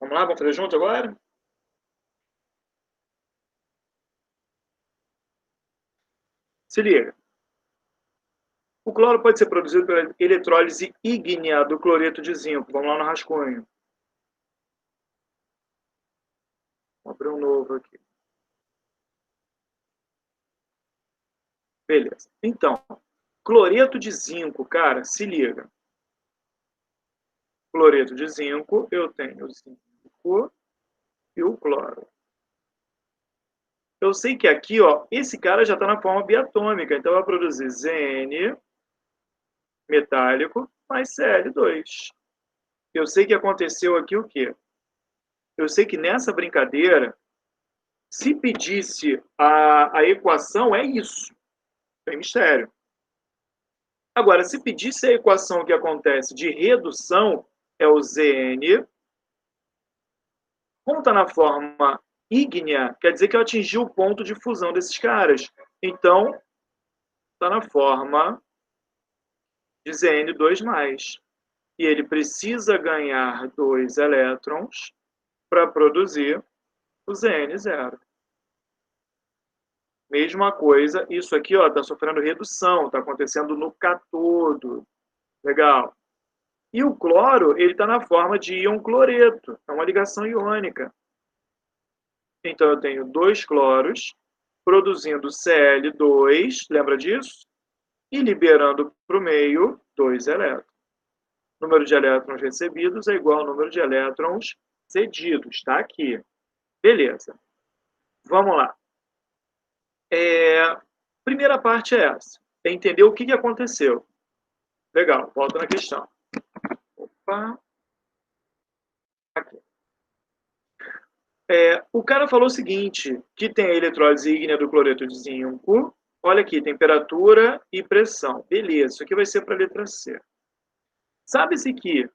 Speaker 1: Vamos lá, vamos fazer junto agora? Se liga. O cloro pode ser produzido pela eletrólise ígnea do cloreto de zinco. Vamos lá no rascunho. Vou abrir um novo aqui. Beleza. Então, cloreto de zinco, cara, se liga. Cloreto de zinco, eu tenho o zinco e o cloro. Eu sei que aqui, ó, esse cara já está na forma biatômica, então vai produzir Zn metálico mais Cl2. Eu sei que aconteceu aqui o quê? Eu sei que nessa brincadeira, se pedisse a equação, é isso. Tem mistério. Agora, se pedisse a equação que acontece de redução, é o Zn. Como está na forma ígnea, quer dizer que eu atingi o ponto de fusão desses caras. Então, está na forma de Zn2+. E ele precisa ganhar 2 elétrons para produzir o Zn0. Mesma coisa, isso aqui está sofrendo redução, está acontecendo no cátodo. Legal. E o cloro, ele está na forma de íon cloreto, é uma ligação iônica. Então, eu tenho 2 cloros produzindo Cl2, lembra disso? E liberando para o meio 2 elétrons. O número de elétrons recebidos é igual ao número de elétrons cedidos, está aqui. Beleza. Vamos lá. Primeira parte é essa. É entender o que aconteceu. Legal, volta na questão. Opa. Aqui. O cara falou o seguinte, que tem a eletrólise ígnea do cloreto de zinco. Olha aqui, temperatura e pressão. Beleza, isso aqui vai ser para a letra C. Sabe-se que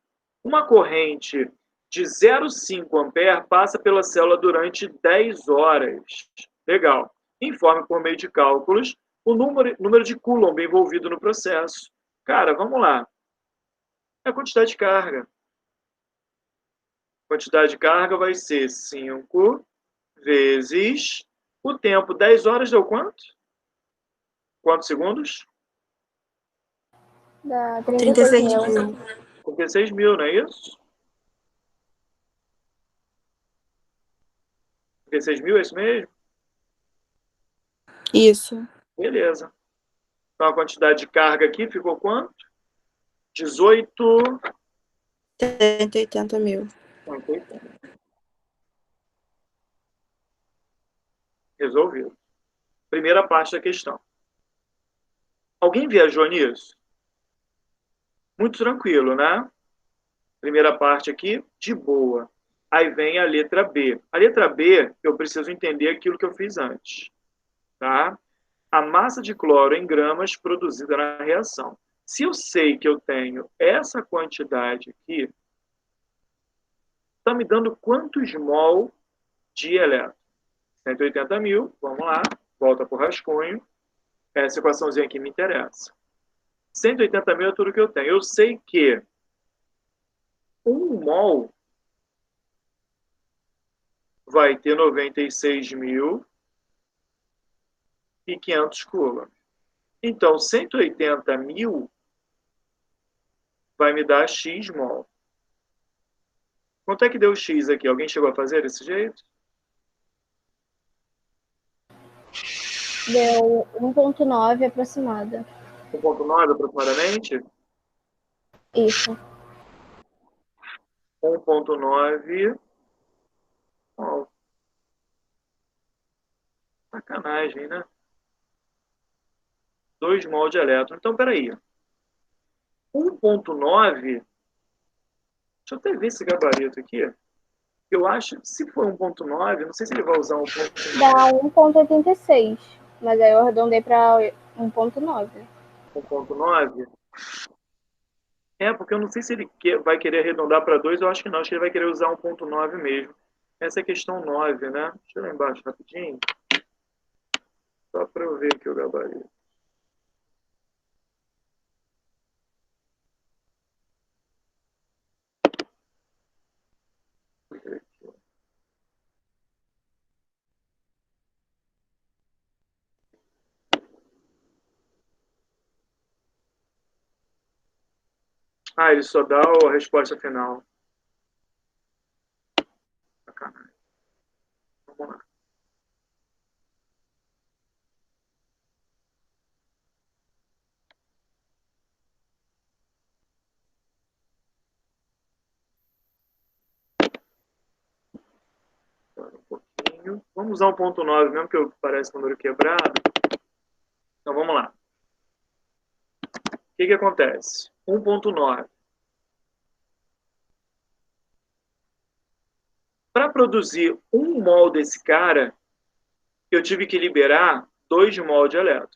Speaker 1: uma corrente de 0,5 ampere passa pela célula durante 10 horas. Legal. Informe por meio de cálculos o número de Coulomb envolvido no processo. Cara, vamos lá. É a quantidade de carga. A quantidade de carga vai ser 5 vezes o tempo. 10 horas deu quanto? Quantos segundos?
Speaker 4: Dá
Speaker 2: 36
Speaker 4: 36 mil.
Speaker 2: mil.
Speaker 1: 36 mil, não é isso? 36 mil, é isso mesmo?
Speaker 2: Isso.
Speaker 1: Beleza. Então, a quantidade de carga aqui ficou quanto? 18...
Speaker 2: 180 mil.
Speaker 1: Resolvido. Primeira parte da questão. Alguém viajou nisso? Muito tranquilo, né? Primeira parte aqui, de boa. Aí vem a letra B. A letra B, eu preciso entender aquilo que eu fiz antes. Tá? A massa de cloro em gramas produzida na reação. Se eu sei que eu tenho essa quantidade aqui, está me dando quantos mol de elétron? 180 mil, vamos lá, volta para o rascunho. Essa equaçãozinha aqui me interessa. 180 mil é tudo que eu tenho. Eu sei que 1 mol vai ter 96.500 coulombs. Então, 180 mil vai me dar X mol. Quanto é que deu X aqui? Alguém chegou a fazer desse jeito?
Speaker 4: Deu 1,9 aproximada.
Speaker 1: 1,9 aproximadamente?
Speaker 4: Isso.
Speaker 1: 1,9 mol. Sacanagem, né? 2 mol de elétron. Então, peraí. 1,9... Deixa eu até ver esse gabarito aqui. Eu acho, se for 1,9, não sei se ele vai usar 1,9.
Speaker 4: Dá 1,86. Mas aí eu arredondei para 1,9.
Speaker 1: 1,9. Porque eu não sei se ele vai querer arredondar para 2, eu acho que não. Acho que ele vai querer usar 1,9 mesmo. Essa é a questão 9, né? Deixa eu ir lá embaixo rapidinho. Só para eu ver aqui o gabarito. Ele só dá a resposta final. Sacanagem. Vamos lá. Um pouquinho. Vamos usar 1,9 mesmo, que parece número quebrado. Então, vamos lá. O que acontece? 1,9. Para produzir 1 mol desse cara, eu tive que liberar 2 mol de elétron.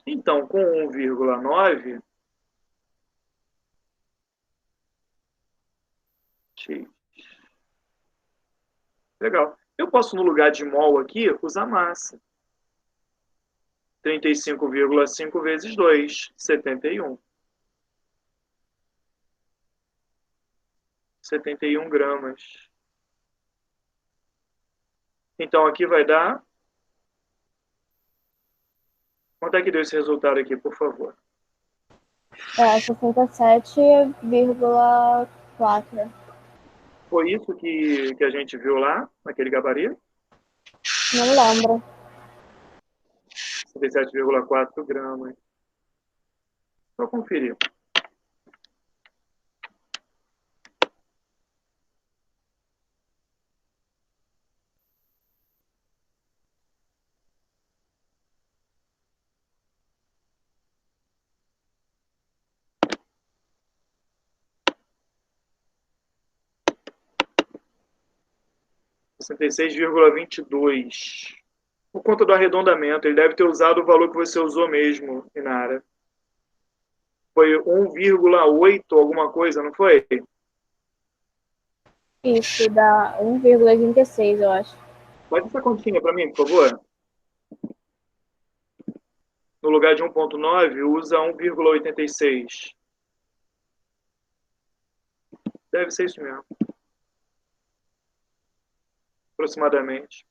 Speaker 1: Então, com 1,9, legal. Eu posso, no lugar de mol aqui, usar massa. 35,5 vezes 2, 71. 71 gramas. Então, aqui vai dar Quanto é que deu esse resultado aqui, por favor?
Speaker 4: É 67,4.
Speaker 1: Foi isso que a gente viu lá, naquele gabarito?
Speaker 4: Não lembro.
Speaker 1: 67,4 gramas. Só conferir. R$ 66,22. Por conta do arredondamento, ele deve ter usado o valor que você usou mesmo, Inara. Foi 1,8 alguma coisa, não foi?
Speaker 4: Isso, dá 1,36, eu acho.
Speaker 1: Faz essa continha para mim, por favor. No lugar de 1,9, usa 1,86. Deve ser isso mesmo. Aproximadamente.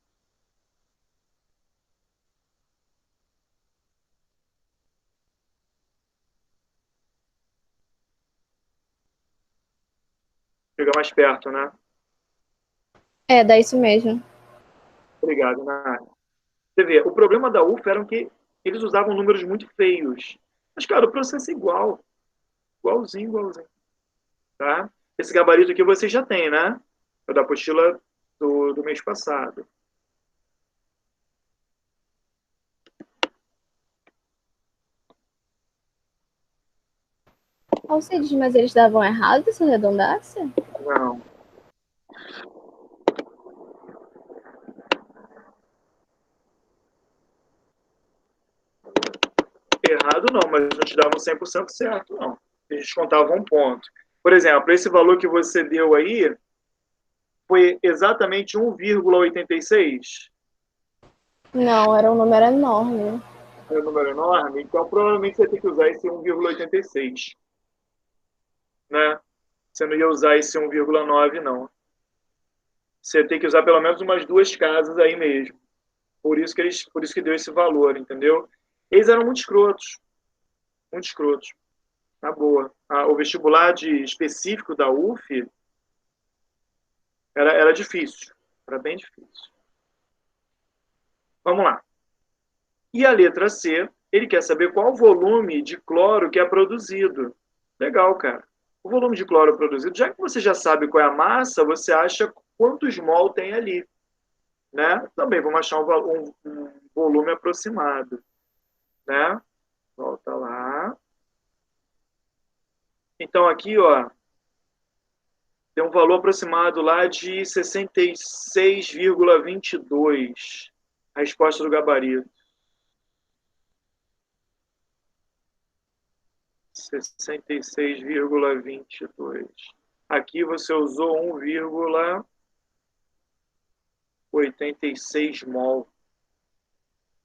Speaker 1: Chega mais perto, né?
Speaker 4: É, dá isso mesmo.
Speaker 1: Obrigado, Nara. Você vê, o problema da UF era que eles usavam números muito feios. Mas, cara, o processo é igual. Igualzinho, igualzinho. Tá? Esse gabarito aqui você já tem, né? É da apostila do mês passado.
Speaker 4: Alcides, mas eles davam errado se arredondasse?
Speaker 1: Não. Errado não, mas não te davam 100% certo, não. Eles contavam um ponto. Por exemplo, esse valor que você deu aí foi exatamente 1,86.
Speaker 4: Não, era um número enorme.
Speaker 1: É um número enorme, então provavelmente você tem que usar esse 1,86. Né? Você não ia usar esse 1,9, não. Você tem que usar pelo menos umas duas casas aí mesmo. Por isso que deu esse valor, entendeu? Eles eram muito escrotos. Muito escrotos. Na boa. O vestibular específico da UF era difícil. Era bem difícil. Vamos lá. E a letra C, ele quer saber qual o volume de cloro que é produzido. Legal, cara. O volume de cloro produzido, já que você já sabe qual é a massa, você acha quantos mol tem ali. Né? Também vamos achar um volume aproximado. Né? Volta lá. Então, aqui, ó, tem um valor aproximado lá de 66,22. A resposta do gabarito. 66,22. Aqui você usou 1,86 mol.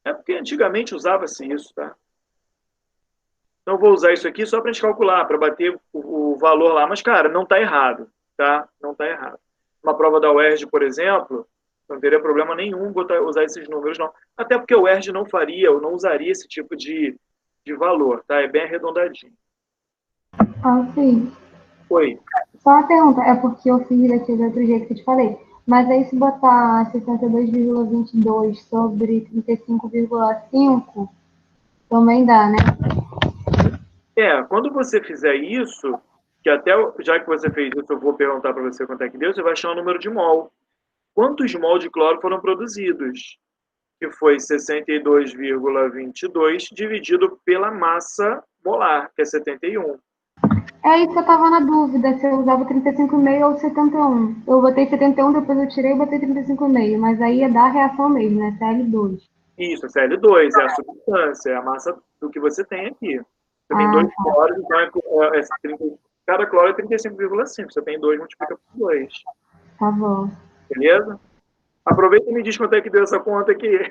Speaker 1: É porque antigamente usava-se isso, tá? Então, vou usar isso aqui só para a gente calcular, para bater o valor lá. Mas, cara, não está errado, tá? Não está errado. Uma prova da UERJ, por exemplo, não teria problema nenhum usar esses números, não. Até porque o UERJ não faria ou não usaria esse tipo de valor, tá? É bem arredondadinho.
Speaker 6: Sim.
Speaker 1: Oi.
Speaker 6: Só uma pergunta, é porque eu fiz aqui do outro jeito que eu te falei. Mas aí se botar 62,22 sobre 35,5, também dá, né?
Speaker 1: Quando você fizer isso, que até já que você fez isso, eu vou perguntar para você quanto é que deu, você vai achar o número de mol. Quantos mol de cloro foram produzidos? Que foi 62,22 dividido pela massa molar, que é 71.
Speaker 6: É isso que eu tava na dúvida, se eu usava 35,5 ou 71. Eu botei 71, depois eu tirei e botei 35,5, mas aí ia dar a reação mesmo, né? CL2.
Speaker 1: Isso, Cl2 é a substância, é a massa do que você tem aqui. Você tem 2 cloros, então cada cloro é 35,5. Você tem 2, multiplica por 2.
Speaker 6: Tá bom.
Speaker 1: Beleza? Aproveita e me diz quanto é que deu essa conta aqui.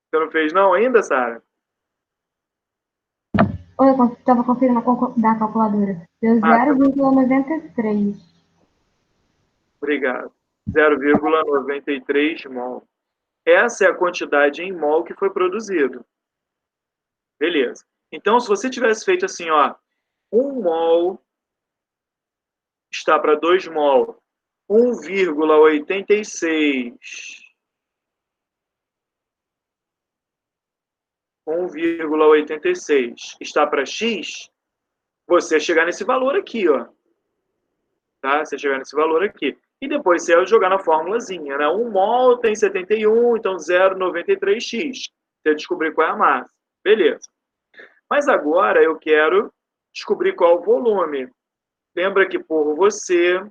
Speaker 1: Você não fez não ainda, Sara?
Speaker 6: Eu estava conferindo da calculadora. Deu 0,93.
Speaker 1: Obrigado. 0,93 mol. Essa é a quantidade em mol que foi produzido. Beleza. Então, se você tivesse feito assim, ó, 1 mol está para 2 mol, 1,86. 1,86 está para X, você chegar nesse valor aqui, ó. Tá? Você chegar nesse valor aqui. E depois você jogar na formulazinha, né? 1 mol tem 71, então 0,93x. Você descobrir qual é a massa. Beleza. Mas agora eu quero descobrir qual o volume. Lembra que por você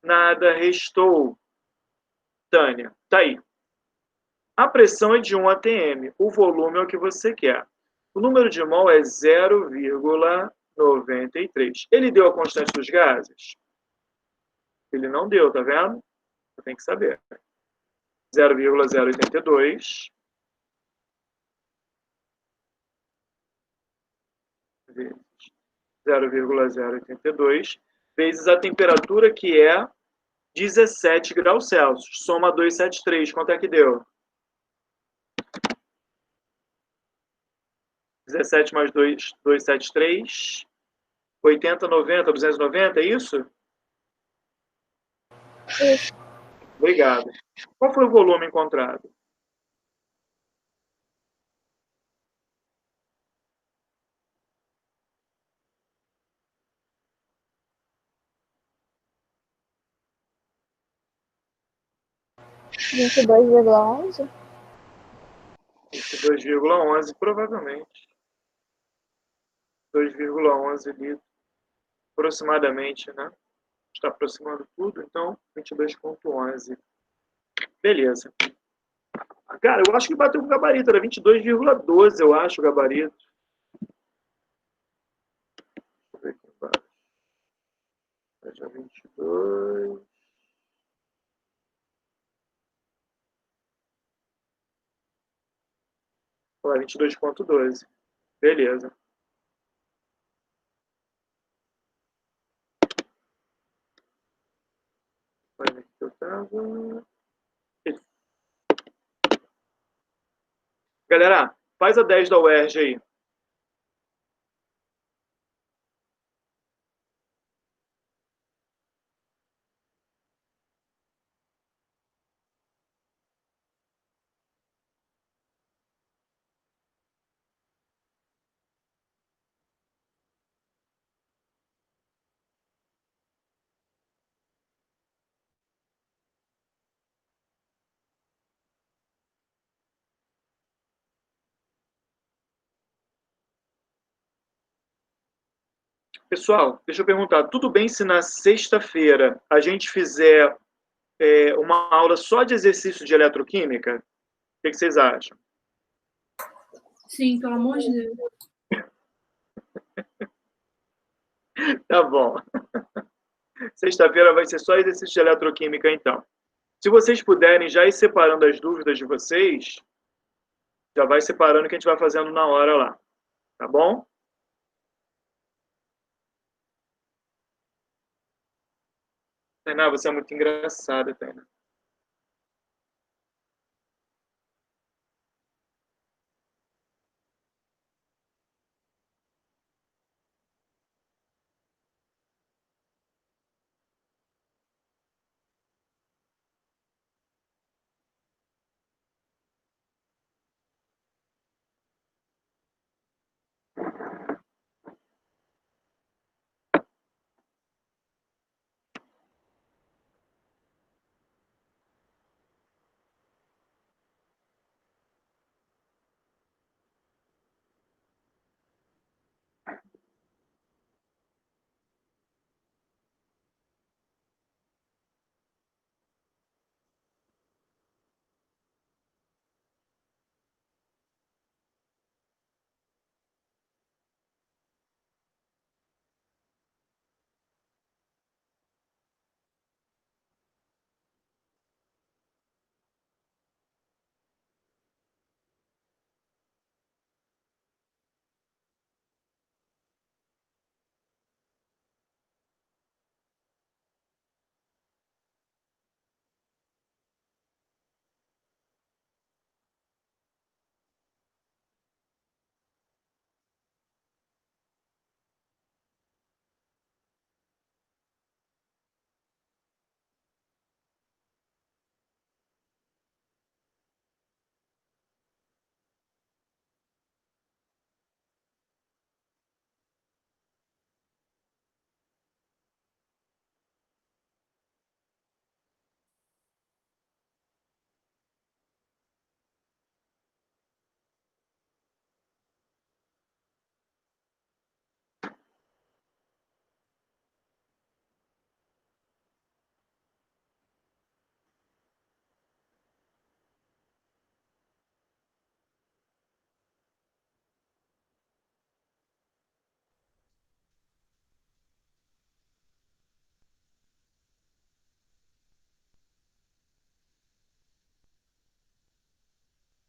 Speaker 1: nada restou. Tânia, tá aí. A pressão é de 1 atm. O volume é o que você quer. O número de mol é 0,93. Ele deu a constante dos gases? Ele não deu, tá vendo? Você tem que saber. 0,082 vezes 0,082 vezes a temperatura, que é 17 graus Celsius. Soma 273. Quanto é que deu? 17 mais 2, 273. 80, 90, 290, é isso?
Speaker 4: Isso.
Speaker 1: Obrigado. Qual foi o volume encontrado?
Speaker 4: Vinte e dois vírgula onze.
Speaker 1: 22,11, provavelmente. 2,11 litros, aproximadamente, né? Está aproximando tudo, então 22,11. Beleza. Cara, eu acho que bateu com o gabarito, era 22,12, eu acho, o gabarito. Deixa eu ver aqui embaixo. Já 22. Olha, 22,12. Beleza. Olha aqui que eu tava. Galera, faz a 10 da UERJ aí. Pessoal, deixa eu perguntar, tudo bem se na sexta-feira a gente fizer uma aula só de exercício de eletroquímica? O que vocês acham?
Speaker 5: Sim, pelo amor de Deus.
Speaker 1: Tá bom. Sexta-feira vai ser só exercício de eletroquímica, então. Se vocês puderem já ir separando as dúvidas de vocês, já vai separando que a gente vai fazendo na hora lá. Tá bom? Tainá, você é muito engraçada, Tainá.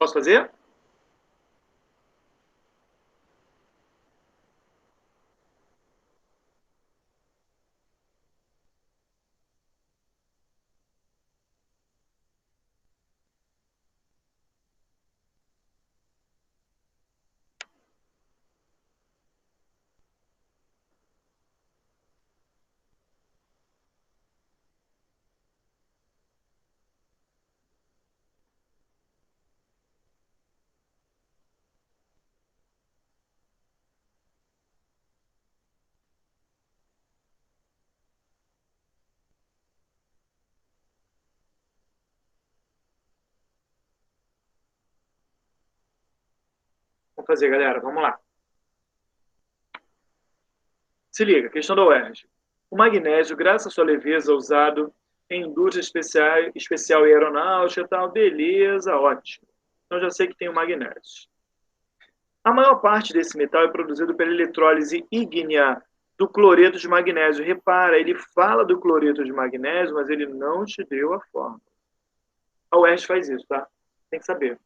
Speaker 1: Posso fazer? Vamos fazer, galera. Vamos lá. Se liga, questão da UERJ. O magnésio, graças à sua leveza, é usado em indústria especial e aeronáutica e tal. Beleza, ótimo. Então já sei que tem o magnésio. A maior parte desse metal é produzido pela eletrólise ígnea do cloreto de magnésio. Repara, ele fala do cloreto de magnésio, mas ele não te deu a fórmula. A UERJ faz isso, tá? Tem que saber.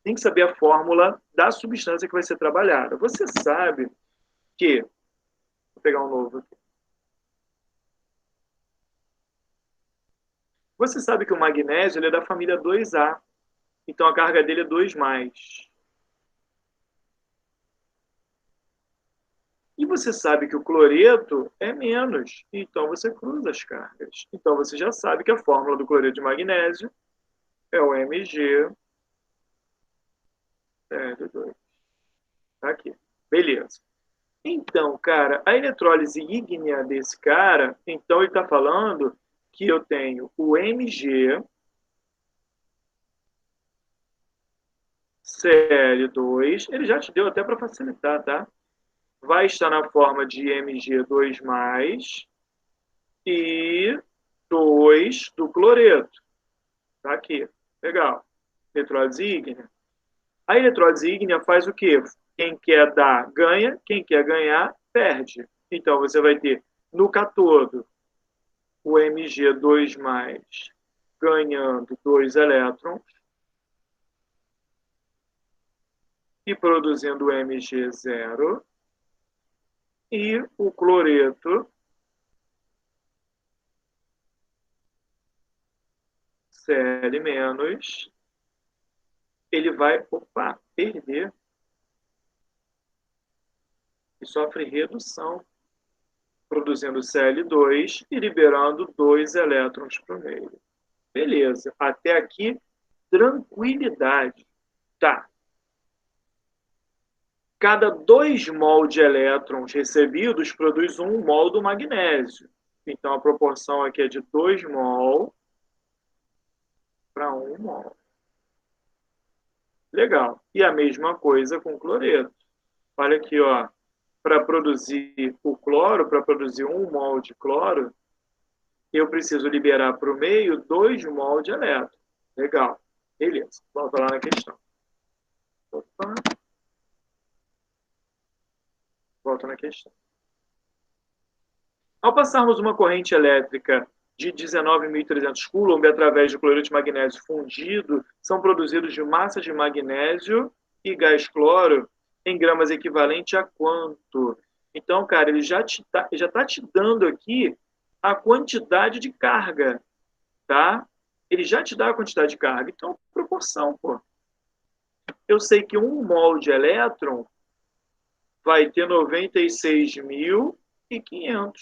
Speaker 1: Tem que saber a fórmula da substância que vai ser trabalhada. Você sabe que... Vou pegar um novo aqui. Você sabe que o magnésio ele é da família 2A. Então a carga dele é 2+. E você sabe que o cloreto é menos. Então você cruza as cargas. Então você já sabe que a fórmula do cloreto de magnésio é o MgCl2. Tá aqui. Beleza. Então, cara, a eletrólise ígnea desse cara, então ele está falando que eu tenho o MgCl2, ele já te deu até para facilitar, tá? Vai estar na forma de Mg2+, e 2 do cloreto. Tá aqui. Legal. Eletrólise ígnea. A eletrólise ígnea faz o quê? Quem quer dar, ganha. Quem quer ganhar, perde. Então, você vai ter no cátodo o Mg2+, ganhando 2 elétrons e produzindo o Mg0. E o cloreto Cl-, ele vai, perder e sofre redução, produzindo Cl2 e liberando 2 elétrons para o meio. Beleza, até aqui, tranquilidade. Tá. Cada 2 mol de elétrons recebidos produz 1 mol do magnésio. Então, a proporção aqui é de 2 mol para 1 mol. Legal. E a mesma coisa com cloreto. Olha aqui, ó. Para produzir o cloro, para produzir 1 mol de cloro, eu preciso liberar para o meio 2 mol de elétron. Legal. Beleza. Volta lá na questão. Opa. Volta na questão. Ao passarmos uma corrente elétrica de 19.300 coulomb através de cloreto de magnésio fundido, são produzidos de massa de magnésio e gás cloro em gramas equivalente a quanto? Então, cara, ele já tá te dando aqui a quantidade de carga, tá? Ele já te dá a quantidade de carga. Então, proporção, pô. Eu sei que 1 mol de elétron vai ter 96.500.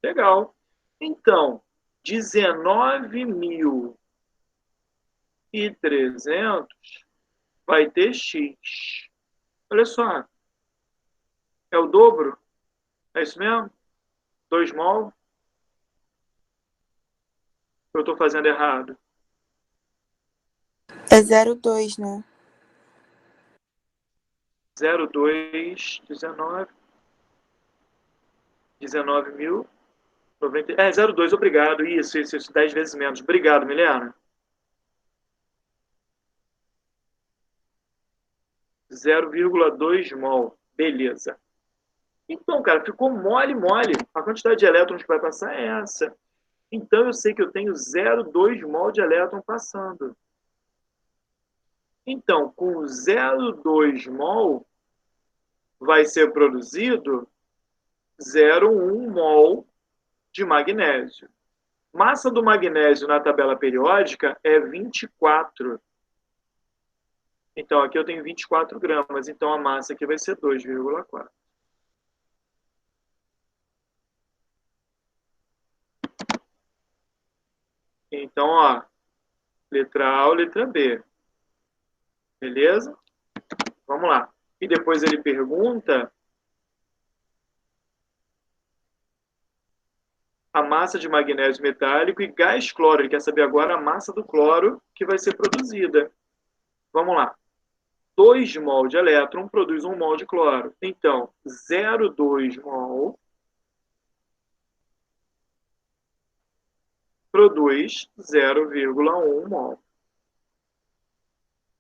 Speaker 1: Legal. Então, 19.300 vai ter X. Olha só. É o dobro? É isso mesmo? 2 mol? Eu estou fazendo errado.
Speaker 2: É 0,2, né?
Speaker 1: 0,2, 19. 19.000. 0,2, obrigado. Isso, 10 vezes menos. Obrigado, Milena. 0,2 mol. Beleza. Então, cara, ficou mole. A quantidade de elétrons que vai passar é essa. Então, eu sei que eu tenho 0,2 mol de elétron passando. Então, com 0,2 mol, vai ser produzido 0,1 mol de magnésio. Massa do magnésio na tabela periódica é 24. Então, aqui eu tenho 24 gramas. Então, a massa aqui vai ser 2,4. Então, ó, letra A ou letra B. Beleza? Vamos lá. E depois ele pergunta a massa de magnésio metálico e gás cloro. Ele quer saber agora a massa do cloro que vai ser produzida. Vamos lá. 2 mol de elétron produz 1 mol de cloro. Então, 0,2 mol produz 0,1 mol.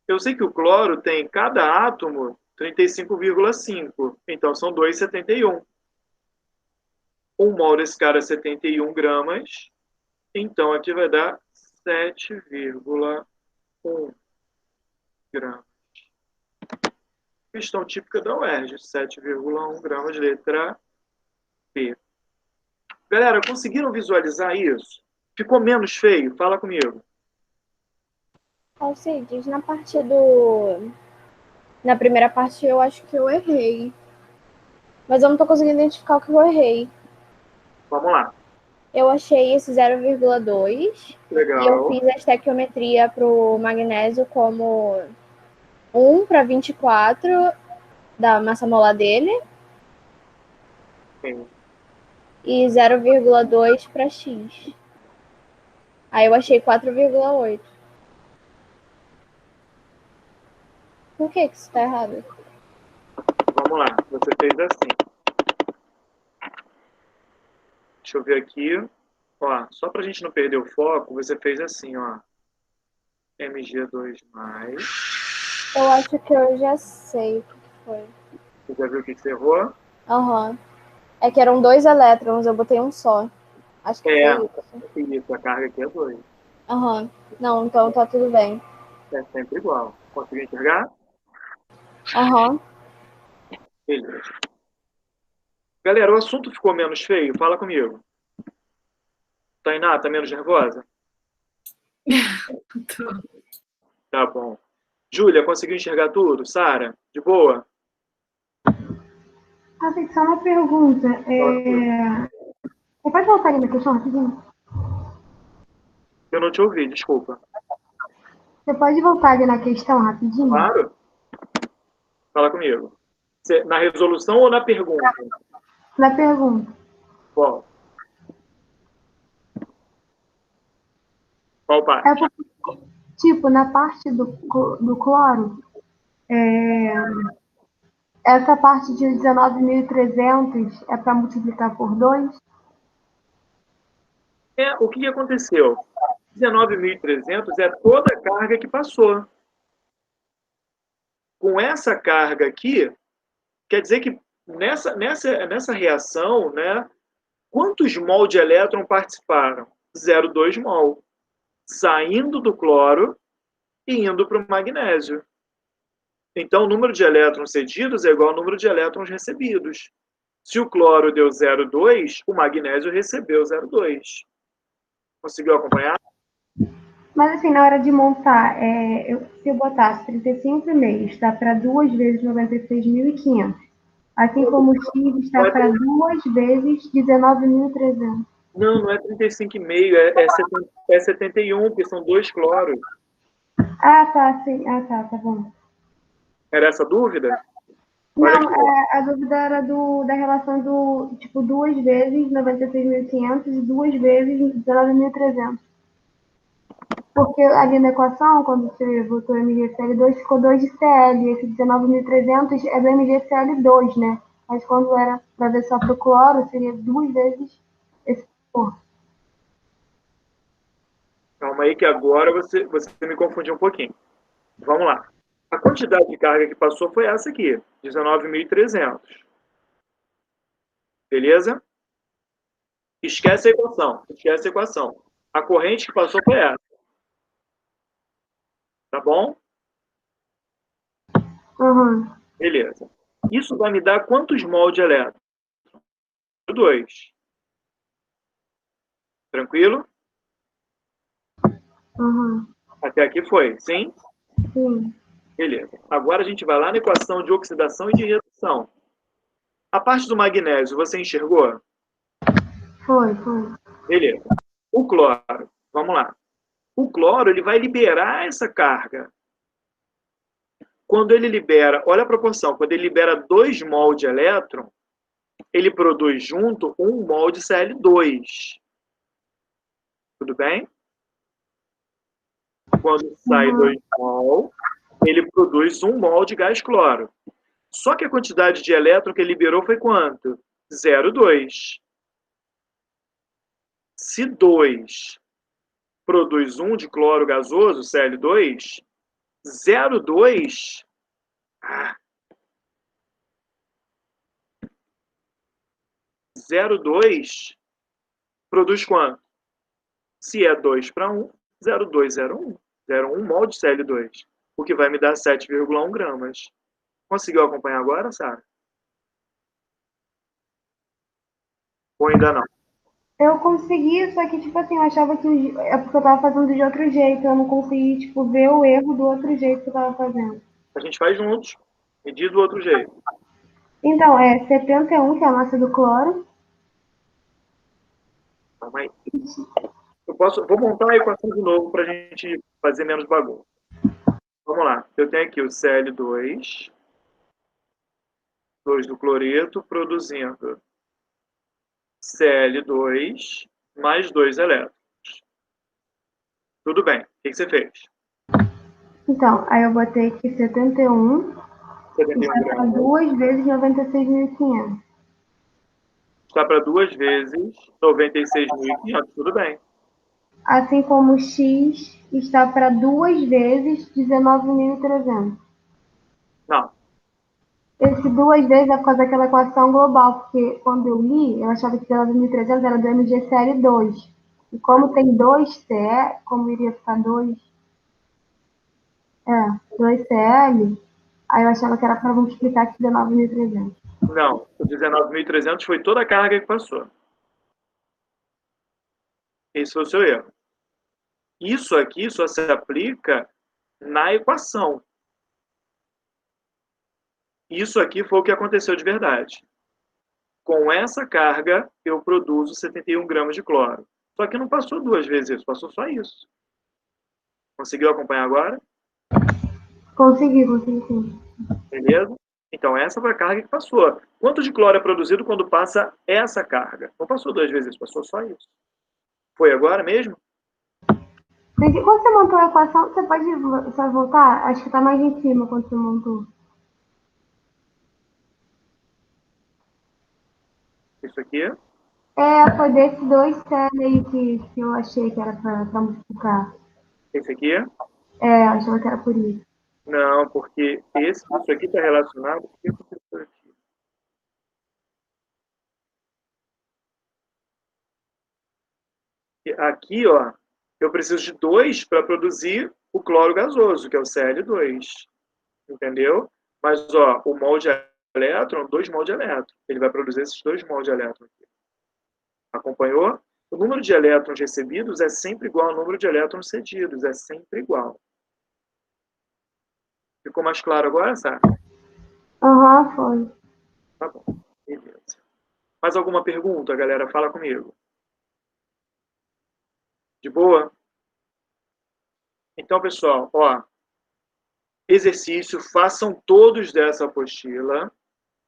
Speaker 1: Eu sei que o cloro tem cada átomo 35,5. Então, são 2,71. 1 mol desse cara é 71 gramas. Então, aqui vai dar 7,1 gramas. Questão típica da UERJ. 7,1 gramas, letra B. Galera, conseguiram visualizar isso? Ficou menos feio? Fala comigo.
Speaker 4: Alcides, na parte do... Na primeira parte eu acho que eu errei. Mas eu não tô conseguindo identificar o que eu errei.
Speaker 1: Vamos lá.
Speaker 4: Eu achei esse 0,2
Speaker 1: Legal.
Speaker 4: e eu fiz a estequiometria pro magnésio como 1 para 24 da massa molar dele.
Speaker 1: Sim.
Speaker 4: E 0,2 para X. Aí eu achei 4,8. Por que isso tá errado?
Speaker 1: Vamos lá. Você fez assim. Deixa eu ver aqui. Ó, só pra gente não perder o foco, você fez assim, ó. Mg2+.
Speaker 4: Eu acho que eu já sei o que foi.
Speaker 1: Você já viu o que você errou?
Speaker 4: Aham. É que eram 2 elétrons, eu botei um só. Acho que
Speaker 1: É.
Speaker 4: foi isso.
Speaker 1: Isso, a carga aqui é 2.
Speaker 4: Aham. Não, então tá tudo bem.
Speaker 1: É sempre igual. Conseguiu enxergar?
Speaker 4: Aham.
Speaker 1: Beleza. Galera, o assunto ficou menos feio? Fala comigo. Tainá, tá menos nervosa? Tá bom. Júlia, conseguiu enxergar tudo? Sara, de boa?
Speaker 6: Só uma pergunta. Você pode voltar ali na questão rapidinho?
Speaker 1: Eu não te ouvi, desculpa.
Speaker 6: Você pode voltar ali na questão rapidinho?
Speaker 1: Claro? Fala comigo. Na resolução ou na pergunta?
Speaker 6: Na pergunta.
Speaker 1: Qual? Qual parte?
Speaker 6: É porque, tipo, na parte do cloro, essa parte de 19.300 é para multiplicar por 2?
Speaker 1: O que aconteceu? 19.300 é toda a carga que passou. Com essa carga aqui, quer dizer que nessa reação, né, quantos mol de elétron participaram? 0,2 mol. Saindo do cloro e indo para o magnésio. Então, o número de elétrons cedidos é igual ao número de elétrons recebidos. Se o cloro deu 0,2, o magnésio recebeu 0,2. Conseguiu acompanhar?
Speaker 6: Mas assim, na hora de montar, se eu botasse 35,5, está para 2 vezes 96.500. Assim como o X está para 2 vezes 19.300.
Speaker 1: Não é 35,5, é 71, porque são 2 cloros.
Speaker 6: Ah, tá, sim. Ah, tá bom.
Speaker 1: Era essa a dúvida?
Speaker 6: Não, a dúvida era da relação do, tipo, 2 vezes 96.500 e 2 vezes 19.300. Porque ali na equação, quando você botou MgCl2, ficou 2 de Cl. E esse 19.300 é do MgCl2, né? Mas quando era para ver só para o cloro, seria 2 vezes esse valor.
Speaker 1: Calma aí que agora você me confundiu um pouquinho. Vamos lá. A quantidade de carga que passou foi essa aqui, 19.300. Beleza? Esquece a equação. A corrente que passou foi essa. Tá bom?
Speaker 6: Aham.
Speaker 1: Beleza. Isso vai me dar quantos mols de elétron? 2. Tranquilo?
Speaker 6: Aham.
Speaker 1: Até aqui foi, sim?
Speaker 6: Sim.
Speaker 1: Beleza. Agora a gente vai lá na equação de oxidação e de redução. A parte do magnésio, você enxergou?
Speaker 6: Foi.
Speaker 1: Beleza. O cloro, vamos lá. O cloro, ele vai liberar essa carga. Quando ele libera, olha a proporção, quando ele libera 2 mol de elétron, ele produz junto 1 mol de Cl2. Tudo bem? Quando sai 2 mol, ele produz 1 mol de gás cloro. Só que a quantidade de elétron que ele liberou foi quanto? 0,2. Se 2 produz 1 de cloro gasoso, Cl2, 0,2... 0,2 produz quanto? Se é 2 para 1, 0,2, 0,1. 0,1 mol de Cl2, o que vai me dar 7,1 gramas. Conseguiu acompanhar agora, Sara? Ou ainda não?
Speaker 6: Eu consegui, só que, tipo assim, eu achava que é porque eu tava fazendo de outro jeito. Eu não consegui, tipo, ver o erro do outro jeito que eu tava fazendo.
Speaker 1: A gente faz juntos. Medir do outro jeito.
Speaker 6: Então, é 71, que é a massa do cloro.
Speaker 1: Calma aí. Vou montar a equação de novo para a gente fazer menos bagunça. Vamos lá. Eu tenho aqui o Cl2, 2 do cloreto, produzindo Cl2 mais 2 elétrons. Tudo bem. O que você fez?
Speaker 6: Então, aí eu botei aqui 71,
Speaker 1: 71
Speaker 6: está para
Speaker 1: gramas.
Speaker 6: 2 vezes 96.500.
Speaker 1: Está para 2 vezes 96.500. Tudo bem.
Speaker 6: Assim como X está para 2 vezes 19.300.
Speaker 1: Não.
Speaker 6: Esse 2 vezes é por causa daquela equação global, porque quando eu li, eu achava que 19.300 era do MgCl2. E como tem 2 CE, como iria ficar 2 CL, aí eu achava que era para multiplicar aqui 19.300.
Speaker 1: Não. O 19.300 foi toda a carga que passou. Esse foi o seu erro. Isso aqui só se aplica na equação. Isso aqui foi o que aconteceu de verdade. Com essa carga, eu produzo 71 gramas de cloro. Só que não passou 2 vezes isso, passou só isso. Conseguiu acompanhar agora?
Speaker 6: Consegui sim.
Speaker 1: Beleza? Então, essa foi a carga que passou. Quanto de cloro é produzido quando passa essa carga? Não passou 2 vezes isso, passou só isso. Foi agora mesmo?
Speaker 6: Quando você montou a equação, você pode só voltar? Acho que está mais em cima quando você montou.
Speaker 1: Isso aqui?
Speaker 6: Foi desses 2 CL aí que eu achei que era para multiplicar.
Speaker 1: Esse aqui?
Speaker 6: Eu achava que era por isso.
Speaker 1: Não, porque isso aqui está relacionado... O que aconteceu aqui? Aqui, ó, eu preciso de 2 para produzir o cloro gasoso, que é o Cl2. Entendeu? Mas, ó, o mol de elétron, 2 mol de elétron. Ele vai produzir esses 2 mol de elétron aqui. Acompanhou? O número de elétrons recebidos é sempre igual ao número de elétrons cedidos. É sempre igual. Ficou mais claro agora, Sara?
Speaker 6: Aham, foi.
Speaker 1: Tá bom. Beleza. Mais alguma pergunta, galera? Fala comigo. De boa? Então, pessoal, ó, exercício, façam todos dessa apostila.